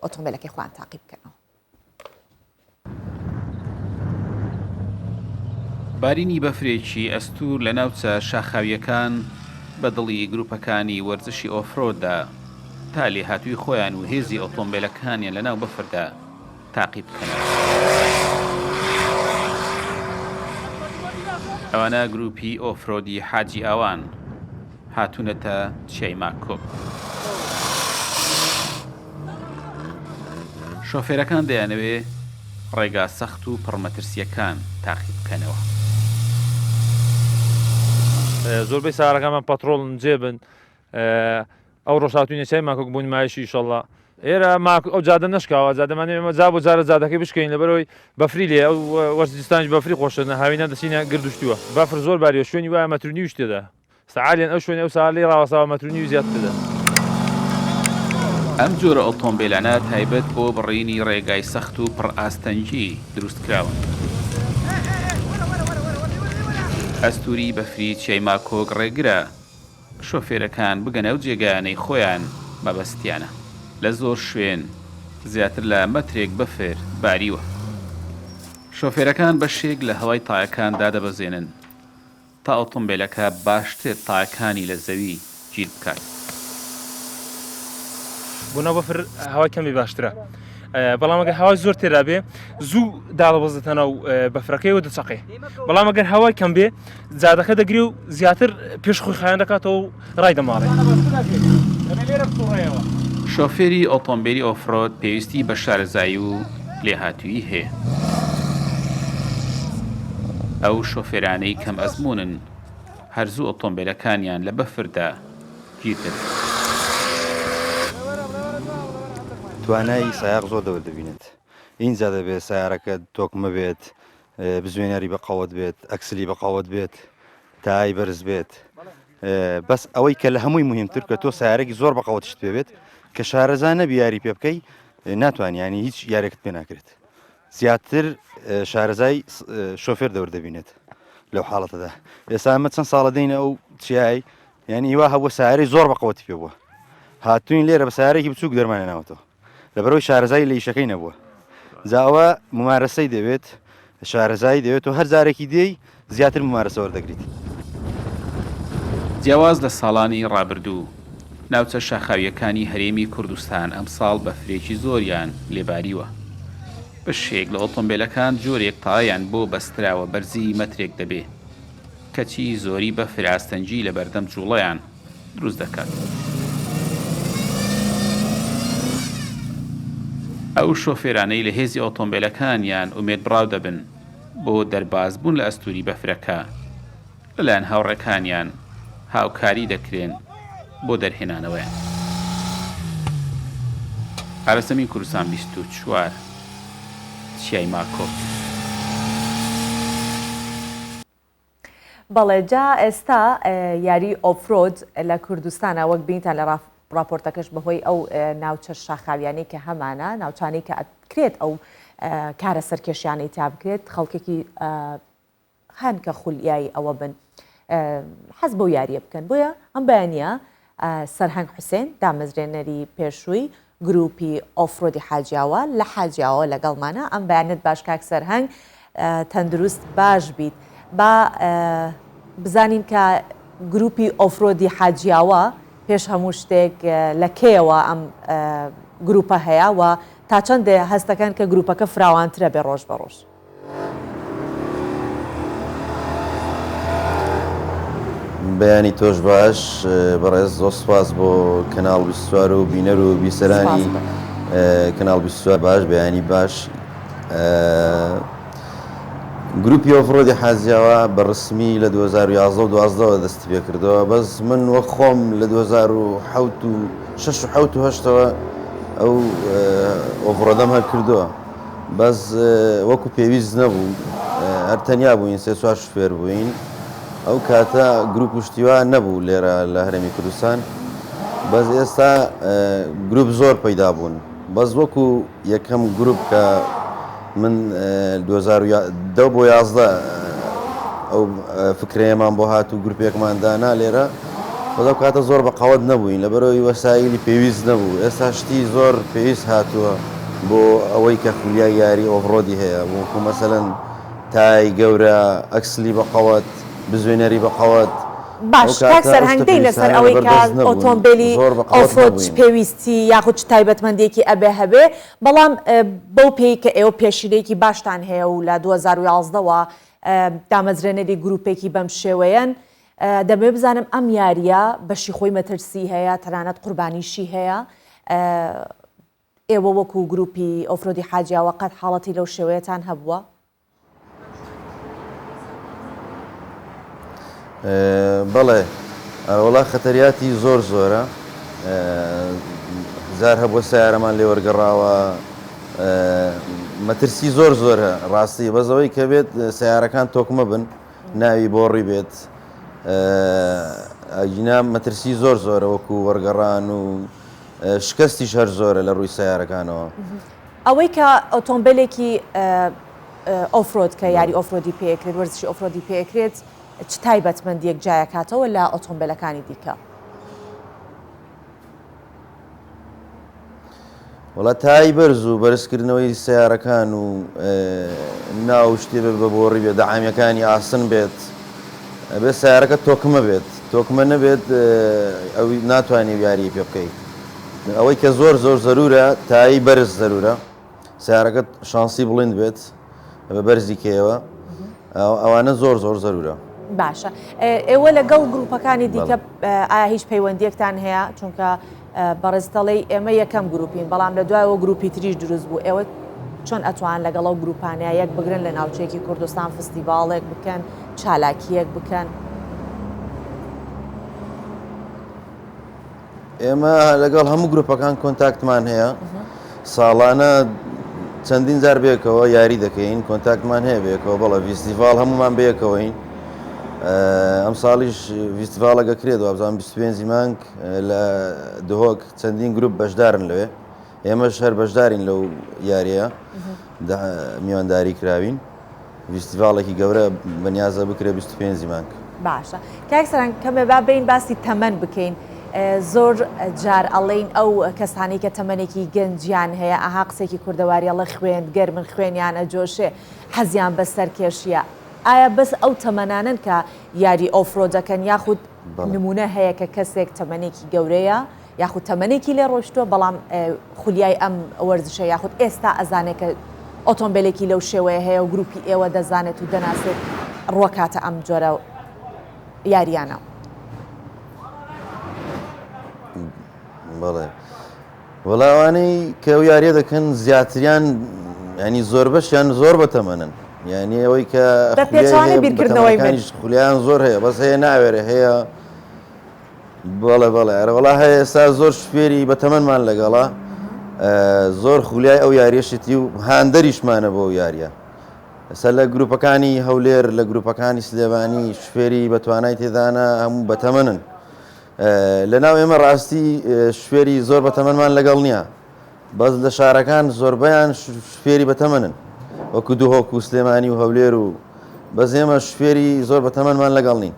ئۆتۆمبیلەکەی خوان تاقی بکەنەوە. بارینی بەفرێکی ئەستور لە ناوچە شاخاویەکان بە دڵی گروپەکانی وەرزشی ئۆفرۆددا تا لێهاتووی خۆیان و هێزی ئۆتۆمبیلەکانیان لە ناو بەفردا تاقی بکەنەوە. ئەوانە گروپی ئۆفرۆدی حاجی ئاوان هاتوونەتە چەیماکۆ. شۆفێرەکان دەیانەوێ ڕێگا سەخت و پڕمەترسیەکان تاقی بکەنەوە. زۆربەی سارەکانمان پەترۆڵن جێبن ئەو ڕۆژ هاتوونە چەیماکۆ بوون مایشی ئیشەڵڵا ئێرە ئەو جادە نشکاوە جادەمانێ ئێمە جا بۆ جارە جادەکەی بشکەین لەبەرەوەی بەفری لێ ئەو وەرزستانیش بەفری خۆشە هاوینە دەچینە گردوشتووە بەفر زۆر باریوە شوێنی وایە مەترونی وش تێدا سەعالیان ئەو شوێنی ئەو ساڵی ڕاوەساوە مەترونی و زیاد تێدا. ئەم جۆرە ئۆتۆمبیلانە تایبەت بۆ بڕینی ڕێگای سەخت و پڕ ئاستەنجی دروستکراون. ئەستوری بەفری چەیماکۆک ڕێگرە شۆفێرەکان بگەنە و جێگایانەی خۆیان مەبەستیانە. لە زۆر شوێن زیاتر لە مەترێک بەفر باریوە. شۆفێرەکان بەشێک لە هەوای تایەکاندا دەبەزێنن تا ئۆتۆمبیلەکە باشتر تایەکانی لە زەوی گیر بکات. بۆنەوە بەفر هەوای کەمی باشترە بەڵام ئەگەر هەوای زۆر تێدا بێ زوو داڵەبەزێتەنە و بەفرەکەی و دەچەقێ بەڵام ئەگەر هەوای کەم بێ جادەکە دەگری و زیاتر پێش خۆی خایان دەکاتەوە و ڕای دەماڵێ. شۆفێری ئۆتۆمبیلی ئۆفرۆد پێویستی بە شارەزایی و لێهاتووی هەیە. ئەو شۆفێرانەی کەم ئەزمونن هەرزوو ئۆتۆمبیلەکانیان لە بەفردا گیر دەبێت. توانایی سایاق زۆر دەوە دەبینێت. اینجا دەبێت سیارەکە تۆکمە بێت، بزوێنەری بە قەوت بێت، ئەکسلی بە قەوت بێت، تای بەرز بێت. بەس ئەوەی کە لە هەمووی مهمتر کە تۆ سیارێکی زۆر بە قەوتشت پێ بێت کە شارەزا نەبی یاری پێ بکەی ناتوانانی هیچ یارێکت پێ ناکرێت. زیاتر شارەزای شۆفێر دەور دەبینێت لەو حاڵەتەدا. ئێستا ئەمە چەند ساڵە دەینە ئەو چیایی یعنی هیوا هەبووە سیارەی زۆر بە قەوتی پێ بووە. هاتوین لێرە بە سیارێکی بچووک دەرمانە ناوەتەوە لەبەرەوەی شارەزای لە ئیشەکەی نەبووە. جاوە ممارەسەی دەوێت شارەزایی دەوێت و هەر جارێکی دێی زیاتر ممارەسە وەردەگریت. جیاواز لە ساڵانی ڕابردوو ناوچە شاخاویەکانی هەرێمی کوردستان ئەمساڵ بەفرێکی زۆریان لێباریوە. بەشێک لە ئۆتۆمبیلەکان جۆرێک تایان بۆ بەستراوە بەرزی مەترێک دەبێ کەچی زۆری بە فراستەنجی لە بەردەم جوڵەیان دروست دەکات. ئەو شۆفێرانەی لە هێزی ئۆتۆمبیلەکانیان ئومێد بڕاو دەبن بۆ دەربازبوون لە ئەستوری بەفرەکە لەلایەن هاوڕێکانیان هاوکاری دەکرێن بۆ دەرهێنانەوەیان. ئارەسەمی کوردستان 24 چەیماکۆ. بەڵێ جا ئێستا یاری ئۆفرۆد لە کوردستانە وەک بینتان لە راپۆرتەکەش بەهۆی ئەو ناوچە شاخاویانەی کە هەمانە ناوچانەی کە ئەکرێت ئەو کارە سەرکێشیانەی تا بکرێت خەڵکێکی هەن کە خولیایی ئەوە بن حەز بۆ یاریە بکەن. بۆیە ئەم بەیانیە سەرهەنگ حوسێن دامەزرێنەری پێشووی گروپی ئۆفرۆدی حاجیاوە لە حاجیاوە لەگەڵمانە. ئەم بەیانت باش کاک سەرهەنگ تەندروست باش بیت با بزانین کە گروپی ئۆفرۆدی حاجیاوە پێش هەموو شتێک لە کێوە ئەم گروپە هەیە و تا چەندێ هەستەکان کە گروپەکە فراوانترە بێ ڕۆژ بە ڕۆژ. بەیانی تۆش باش بەڕێز زۆر سوپاس بۆ کەناڵ 24 و بینەر و بیسەرانی کەناڵ 24 باش بەیانی باش. گروپی ئۆفرۆدی حاجیاوە بە ڕسمی لە 2011 و 12 دەستی پێ کردەوە بەس من وەک خۆم لە 2006 و 2008ەوە ئەو ئۆفرۆدەم هەر کردووە بەس وەکو پێویست نەبوو هەر تەنیا بووین سێ چوار شوفێر بووین ئەو کاتە گروپ پشتیوە نەبوو لێرە لە هەرێمی کوردستان بەس ئێستا گروپ زۆر پەیدا بوون بەس وەکو یەکەم گروپ کە من 2010 بۆ 11 ئەو فکرەیەمان بۆ هات و گروپێکماندانا لێرە بەڵام کاتە زۆر بە قەوەت نەبووین لەبەرەوەی وەسایلی پێویست نەبوو ئێستا شتی زۆر پێویست هاتووە بۆ ئەوەی کە خولیای یاری ئۆفرۆدی هەیە وەکو مەسەلەن تای گەورە ئەکسلی بە قەوەت بزوێنەری بە قەوەت باش کاکسەر هەنگدەی لەسەر ئەوەی کە ئۆتۆمبیلی ئۆفرۆد پێویستی یاخود تایبەتمەندێکی ئەبێ هەبێ بەڵام بەو پێی کە ئێوە پێشیرێکی باشتان هەیە و لە 2011ەوە دامەزرێنەری گروپێکی بەم شێوەیەن دەبێ بزانم ئەم یاریە بەشی خۆی مەترسی هەیە تەنانەت قوربانیشی هەیە ئێوە وەکو گروپی ئۆفرۆدی حاجیاوە قەت حاڵەتی لەو شێوەیەتان هەبووە؟ بەڵێ وڵا خەتەریاتی زۆر زۆرە زار هەبووە سیارەمان لێ وەرگەڕاوە مەترسی زۆر زۆرە ڕاستی بەزەوەی کە بێت سیارەکان تۆکمە بن ناوی بۆڕی بێت ئەجینا مەترسی زۆر زۆرە وەکو وەرگەڕان و شکستیش هەر زۆرە لە ڕووی سیارەکانەوە ئەوەی کە ئۆتۆمبیلێکی ئۆفرۆد کە یاری ئۆفرۆدی پێکرێت وەرزشی ئۆفرۆدی پێکرێت چ تایبەتمەندیەک جایەکاتەوە لە ئۆتۆمبیلەکانی دیکە؟ وڵا تای بەرز و بەرزکردنەوەی سیارەکان و ناو شتێ بە بۆڕی بێت دەعامیەکانی ئاسن بێت بێت سیارەکە تۆکمە بێت تۆکمە نەبێت ئەوی ناتوانێت یاری پێ بکەیت ئەوەی کە زۆر زۆر زەرورە تایی بەرز زەرورە سیارەکە شانسی بڵند بێت بە بەرزی کێوە ئەوانە زۆر زۆر زەرورە. باشە ئێوە لەگەڵ گروپەکانی دیکە ئایا هیچ پەیوەندیەکتان هەیە چونکە بەڕێزدەڵی ئێمە یەکەم گروپین بەڵام لە دوایەوە گروپی تریش دروست بوو ئێوە چۆن ئەتوان لەگەڵ ئەو گروپانەیە یەک بگرن لە ناوچەیەکی کوردستان فستیڤاڵێک بکەن چالاکیەک بکەن؟ ئێمە لەگەڵ هەموو گروپەکان کۆنتاکتمان هەیە ساڵانە چەندین جار بێکەوە یاری دەکەین کۆنتاکتمان هەیە بێکەوە بەڵە فیستیڤال هەمومان بێکەوەین ئەم ساڵیش فیستیڤالەکە کرێتەوە بزانام 25 مانگ لە دهۆک چەندین گروپ بەشدارن لەوێ ئێمەش هەر بەشدارین لەو یاریە میوانداری کراوین فیستیڤالێکی گەورە بەنیازە بکرێت 25 مانگ. باشە کاکسەران کەمێ با بین باسی تەمەن بکەین زۆر جار ئەڵێین ئەو کەسانی کە تەمەنێکی گەنجیان هەیە ئاها قسێکی کوردەواریەڵە خوێن گەرمن خوێنیان ئەجۆشێ حەزیان بەسەر کێشیە ئایا بەس ئەو تەمەنانن کە یاری ئۆفرۆدەکەن یاخود نمونە هەیە کە کەسێک تەمەنێکی گەورەیە یاخود تەمەنێکی لێ ڕۆشتووە بەڵام خولیای ئەم وەرزشە یاخود ئێستا ئەزانێت کە ئۆتۆمبیلێکی لەو شێوەیە هەیە و گروپی ئێوە دەزانێت و دەناسێت ڕوەکاتە ئەم جۆرە یاریانە؟ بەڵێ وەڵاوانەی کە ئەو یاریە دەکەن زیاتریان ینی زۆر بەشیان زۆر بەتەمەنن یعنی ئەوەی کە خولیان زۆر هەیە بەس هەیە ناوێرە هەیە بەڵێ بەڵێ ئەرەوەڵا هەیە ئێستا زۆر شفێری بەتەمەنمان لەگەڵا زۆر خولیای ئەو یاریەشتی و هاندەریشمانە بۆ ئەو یاریە ئەستا لە گروپەکانی هەولێر لە گروپەکانی سلێوانی شفێری بەتوانای تێدانە هەموو بەتەمەنن لەناو ئێمە ڕاستی شفێری زۆر بەتەمەنمان لەگەڵ نییە بەس لە شارەکان زۆربەیان شفێری بەتەمەنن وەکو دوهۆک و سلێمانی و هەولێر و بەس ئێمە شفێری زۆر بەتەمەنمان لەگەڵ نین.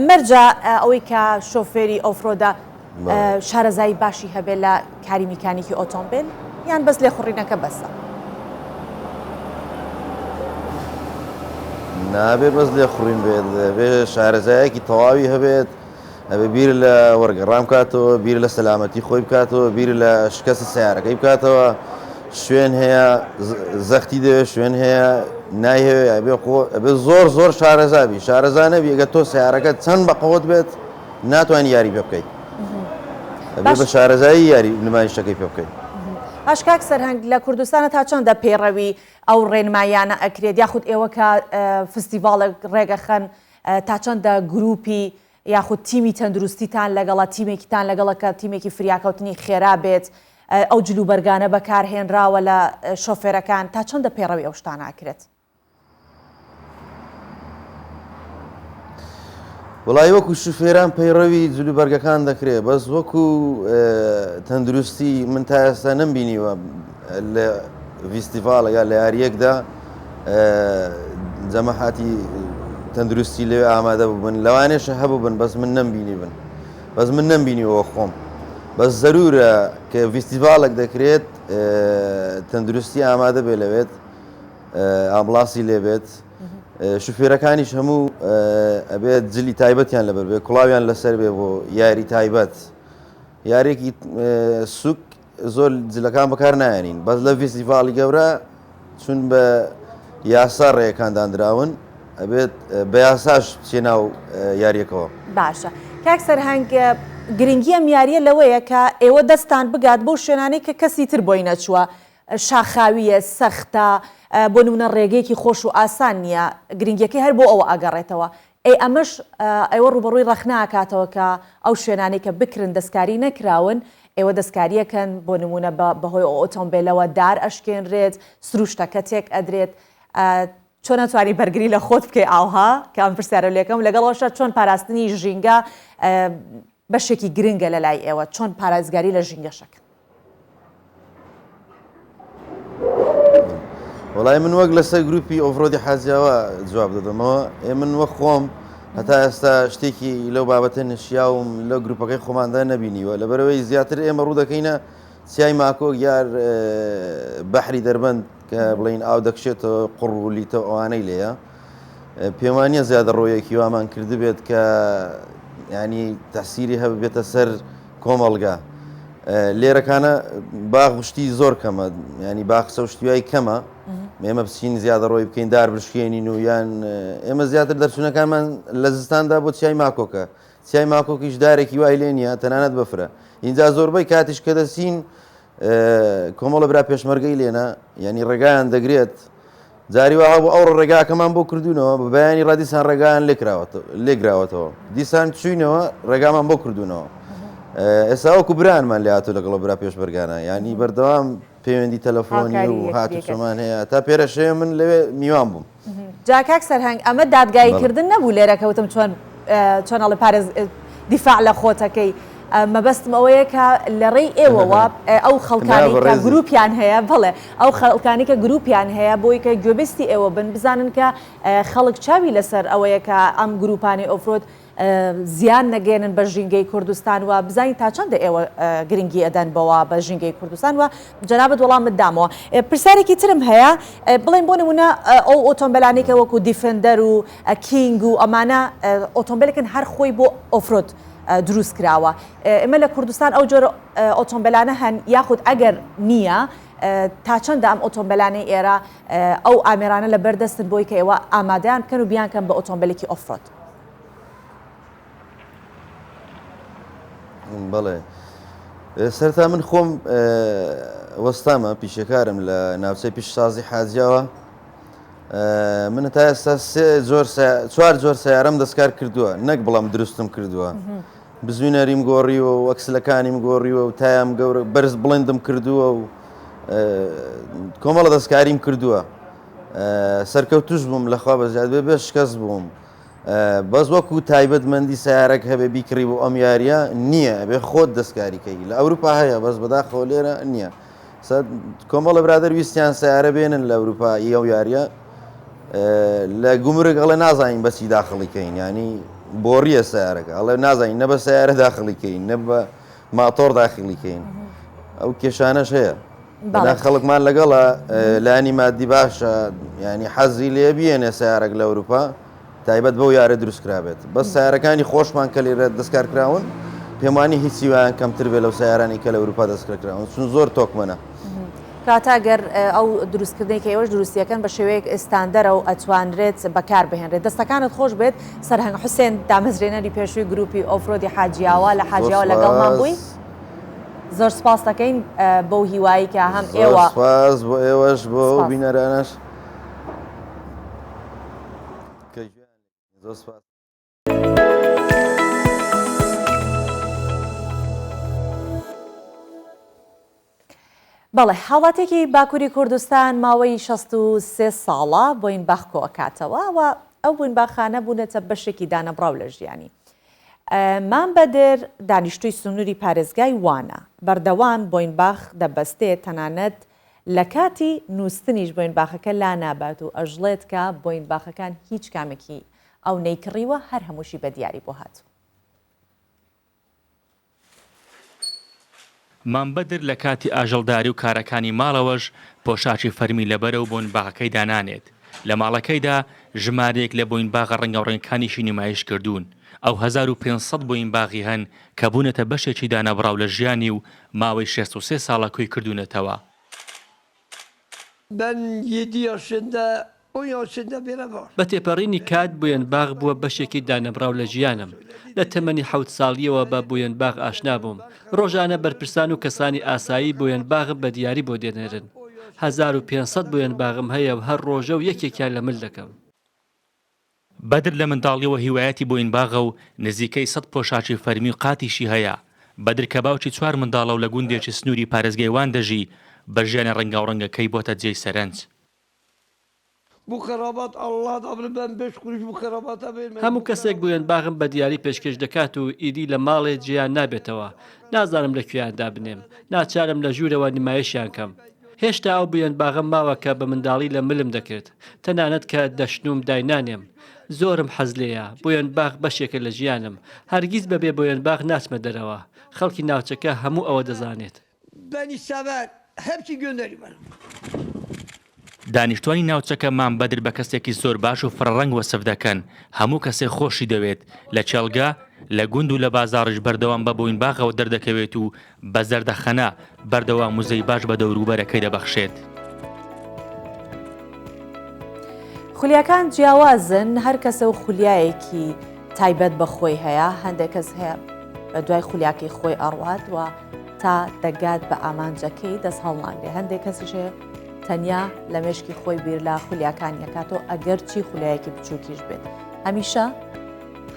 مەرجە ئەوەی کە شۆفێری ئۆفرۆدا شارەزایی باشی هەبێت لە کاری میکانیکی ئۆتۆمبیل یان بەس لێ خوڕینەکە بەسە؟ نابێ بەس لێ خوڕین بێت بێ شارەزایەکی تەواوی هەبێت ئەبێ بیر لە وەرگەڕام بکاتەوە بیر لە سەلامەتی خۆی بکاتەوە بیر لە شکست سیارەکەی بکاتەوە شوێن هەیە زەختی دەوێت شوێن هەیە نایهەوێ ئەبێ زۆر زۆر شارەزابی شارەزانەبی ئەگە تۆ سیارەکەت چەند بە قەوت بێت ناتوانانی یاری پێ بکەیت ئەبێ بە شارەزایی یاری نمایشەکەی پێ بکەیت. باش کاک سەرهەنگ لە کوردستانە تا چەندە پێڕەوی ئەو ڕێنمایانە ئەکرێت یاخود ئێوە کە فستیڤالە ڕێگەخەن تا چەندە گروپی یاخود تیمی تەندروستیتان لەگەڵە تیمێکیتان لەگەڵە کە تیمێکی فریاکەوتنی خێرا بێت ئەو جلوبەرگانە بەکارهێنراوە لە شۆفێرەکان تا چەندە پێڕەوی ئەو شتانە ئاکرێت؟ وڵای وەکو شوفێران پەیڕەوی جلوبەرگەکان دەکرێت بەس وەکو تەندروستی من تا ئێستا نەمبینیوە لە فیستیڤالە یا لە یاریەکدا جەمەحاتی تەندروستی لێ ئامادە بووبن لەوانێشە هەبوو بن بەس من نەمبینی بن بەس من نەمبینیەوە خۆم بەس زەرورە کە فیستیڤالێک دەکرێت تەندروستی ئامادە بێ لەوێت ئامبڵاسی لێبێت شوفێرەکانیش هەموو ئەبێت جلی تایبەتیان لەبەر بێ کوڵاویان لەسەر بێ بۆ یاری تایبەت یارێکی سوک زۆر جلەکان بەکار نایەنین بەس لە فیستیڤاڵی گەورە چون بە یاسا ڕێیەکاندان دراون ئەبێت بە یاساش بچێ ناو یاریەکەوە. باشە کاک سەرهەنگ گرنگی ئەم یاریە لەوەیە کە ئێوە دەستان بگات بۆ شوێنانەی کە کەسی تر بۆی نەچووە شاخاویە سەختە بۆ نمونە ڕێگەیەکی خۆش و ئاسان نییە گرنگیەکەی هەر بۆ ئەوە ئاگەڕێتەوە ئەمەش ئێوە ڕوبەڕووی ڕەخناکاتەوە کە ئەو شوێنانی کە بکرن دەستکاری نەکراون ئێوە دەستکاریەکەن بۆ نمونە بەهۆی ئۆتۆمبیلەوە دار ئەشکێنرێت سروشتەکە تێک ئەدرێت چۆن ناتوانانی بەرگری لە خۆت بکەی ئاوها کە ئەم پرسیارە لێکم لەگەڵەوەشە چۆن پاراستنی ژینگە بەشێکی گرنگە لە لای ئێوە چۆن پارێزگاری لە ژینگەشەکە. وڵای من وەک لەسەر گروپی ئۆفرۆدی حازیاوە جواب دەدەمەوە من وەک خۆم هەتا ئێستا شتێکی لەو بابەتە نشیاوم لە گروپەکەی خۆماندا نەبینیوە لەبەرەوەی زیاتر ئێمە ڕوو دەکەینە چیای ماکۆک یار بەحری دەربەند کە بڵین ئاو دەکشێتەوە قوڕ و لیتە ئەوانەی لێیە پێم وانییە زیادە ڕۆیەکی وامان کرد بێت کە ینی تەسیری هەبێتە سەر کۆمەڵگا لێرەکانە باغشتی زۆر کەمە ینی باخسە و شتیوای کەمە ئێمە بچین زیادە ڕۆی بکەین دار بشکێنین و یان ئێمە زیاتر دەرچوونەکانمان لە زستاندا بۆ چیای ماکۆکە چیای ماکۆکیش دارێکی وای لێ نیە تەنانەت بەفرە اینجا زۆربەی کاتیش کە دەچین کۆمەڵە برا پێشمەرگەی لێنە ینی ڕێگایان دەگرێت جاری وها بۆ ئەو ڕێگاکەمان بۆ کردوونەوە بە بەیانی ڕادیسان ڕێگایان لێگراوەتەوە دیسان چوینەوە ڕێگامان بۆ کردوونەوە ئێستا وەکو برانمان لێ هاتوو لەگەڵ برا پێشبەرگانە ینی بەردەوام پەیوەندی تەلەفۆنی و هاتوچەمان هەیە تا پێرەشەیە من لەوێ میوان بووم. جاکاک سەرهەنگ ئەمە دادگاییکردن نەبوو لێرەکەوتم چۆنەڵی پارێز دیفاع لە خۆتەکەی مەبەستم ئەوەیە کە لە ڕێی ئێوەوە ئەو خەڵکانی کە گروپیان هەیە بڵێ ئەو خەڵکانی کە گروپیان هەیە بۆی کە گوێبستی ئێوە بن بزانن کە خەڵک چاوی لەسەر ئەوەیە کە ئەم گروپانی ئۆفرۆد زیان نەگەێنن بە ژینگەی کوردستان و بزانین تا چەندە ئێوە گرنگی ئەدەن بەوە بە ژینگەی کوردستان و جەنابەت وەڵامت دامەوە. پرسیارێکی ترم هەیە بڵێن بۆ نمونە ئەو ئۆتۆمبیلانێکە وەکو دیفندەر و کینگ و ئەمانە ئۆتۆمبیلێکن هەر خۆی بۆ ئۆفرۆد دروست کراوە ئێمە لە کوردستان ئەو جۆرە ئۆتۆمبیلانە هەن یاخود ئەگەر نییە تا چەندە ئەم ئۆتۆمبیلانەی ئێرە ئەو ئامێرانە لە بەردەستن بۆی کە ئێوە ئامادەیان بکەن و بیانکەن بە ئۆتۆمبیلێکی ئۆفرۆد. بەڵێ سەرتا من خۆم وەستامە پیشەکارم لە ناوچەی پیشسازی حاجیاوە من تا ئێستا چوار جۆر سیارەم دەستکار کردووە نەک بەڵام دروستم کردووە بزوینەریم گۆڕیوە و ئەکسلەکانیم گۆڕیوە و تایام گەورە بەرز بڵندم کردووە و کۆمەڵە دەستکاریم کردووە سەرکەوتوش بووم لەخوا بەزیاد بێ شکەست بووم بەس وەکو تایبەتمەندی سیارەك هەبێ بیکڕی بۆ ئەم یاریە نییە بێ خۆت دەستکاریکەی لە ئەوروپا هەیە بەس بەداخەوە لێرە نییە کۆمەڵە برادر ویستیان سیارە بێنن لە ئەوروپایی ئەو یاریە لە گومرگ ئەڵێ نازانین بەچی داخڵیکەین ینی بۆڕیە سیارەکە ئەڵێ نازانین نە بە سیارە داخڵیکەین نە بە ماتۆر داخلیکەین ئەو کێشانەش هەیە خەڵکمان لەگەڵە لانی مادی باشە ینی حەزی لێ بێنێ سیارێک لە ئەوروپا تایبەت بەو یارە دروستکرابێت بەس سیارەکانی خۆشمان کە لێرە دەستکارکراون پێمانی هیچی وایان کەمتر بێت لەو سیارانی کە لە ئەوروپا دەستکراون چون زۆر تۆکمەنە کاتاگەر ئەو دروستکردنی کە ئێوەش دروستیەکەن بە شێوەیەک ئێستاندەرە و ئەتوانرێت بەکار بهێنرێت دەستەکانت خۆش بێت سەرهەنگ حوسێن دامەزرێنەری پێشووی گروپی ئۆفرۆدی حاجیاوە لە حاجیاوە لەگەڵمان بووی زۆر سپاس دەکەین بەو هیوایی کە هەم ئێوە سپاس بۆ ئێوەش بۆ ئەو بینەرانەش زۆر سپاس. بەڵێ حاڵاتێکی باکووری کوردستان ماوەی 63 ساڵە بۆینباخ کۆکاتەوە و ئەو بوونباخانە بوونەتە بەشێکی دانەبراو لە ژیانی. مام بەدر دانیشتووی سنووری پارێزگای وانە بەردەوام بۆینباخ دەبەستێت تەنانەت لە کاتی نووسنیش بۆینباخەکە لا نابات و ئەژڵێت کە بۆینباخەکان هیچ کامێکی ئەو نەیکڕیوە هەر هەمووشی بە دیاری بۆ هاتوو. مامبەدر لە کاتی ئاژەڵداری و کارەکانی ماڵەوەش پۆشاچی فەرمی لەبەرە و بۆینباغەکەی دانانێت. لە ماڵەکەیدا ژمارەیەک لە بۆینباغە ڕەنگەڕێنەکانیشی نمایش کردوون. ئەو 1500 بۆینباغی هەن کە بوونەتە بەشێکی دانەبراو لە ژیانی و ماوەی 63 ساڵە کۆی کردوونەتەوە. بە تێپەڕینی کات بوێنباغ بووە بەشێکی دانەبراو لە ژیانم. لە تەمەنی 7 ساڵیەوە بە بوێنباغ ئاشنا بووم. ڕۆژانە بەرپرسان و کەسانی ئاسایی بوێنباغم بە دیاری بۆ دێنێرن. 1500 بوێنباغم هەیە و هەر ڕۆژە و یەکێکیان لە مل دەکەم. بەدر لە منداڵیەوە هیوایەتی بۆینباغە و نزیکەی 100 پۆشاچی فەرمی و قاتیشی هەیە. بەدر کە باوکی 4 منداڵە و لە گوندێکی سنووری پارێزگایوان دەژی بە ژیانە ڕەنگاوڕەنگەکەی بۆتە جێی سەرنج. هەموو کەسێک بوێنباغم بە دیاری پێشکەش دەکات و ئیدی لە ماڵێ جیان نابێتەوە. نازانم لەکوێیاندا بنێم. ناچارم لە ژوورەوە نمایشیان کەم. هێشتا ئەو بوێنباغم ماوە کە بە منداڵی لە ملم دەکرد. تەنانەت کە دەشنوم داینانێم. زۆرم حەز لێیە. بوێنباغ بەشێکە لە ژیانم. هەرگیز بەبێ بوێنباغ ناچمە دەرەوە. خەڵکی ناوچەکە هەموو ئەوە دەزانێت. دانیشتوانی ناوچەکە مامبەدر بە کەسێکی زۆر باش و فڕەڕەنگ وەسف دەکەن. هەموو کەسێک خۆشی دەوێت لە چێلگا لە گوند و لە بازاڕش بەردەوام بە بۆینباغەوە دەردەکەوێت و بە زەردەخەنە بەردەوام موزەی باش بە دەوروبەرەکەی دەبەخشێت. خولیاکان جیاوازن، هەر کەسە و خولیایەکی تایبەت بە خۆی هەیە. هەندێک کەس هەیە بە دوای خولیاکەی خۆی ئەڕوات و تا دەگات بە ئامانجەکەی دەست هەڵناگرێ. هەندێک کەسیشێ تەنیا لە مێشکی خۆی بیر لە خولیاکانیەکاتەوە ئەگەر چی خولیایەکی بچووکیش بێت. هەمیشە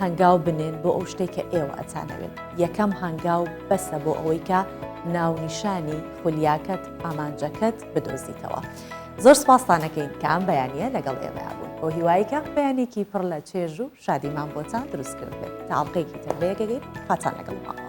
هەنگاو بنێن بۆ ئەو شتێک کە ئێوە ئەچانەوێت. یەکەم هەنگاو بەسە بۆ ئەوەی کە ناونیشانی خولیاکەت ئامانجەکەت بدۆزیتەوە. زۆر سپاسانەکەین کە ئەم بەیانیە لەگەڵ ئێمەیا بوون. بۆ هیوایی کە بەیانێکی پڕ لە چێژ و شادیمان بۆتان دروست کرد بێت. تا ئەڵلقەیەکی تر بەیەکەگەین خاتان لەگەڵ ماوە.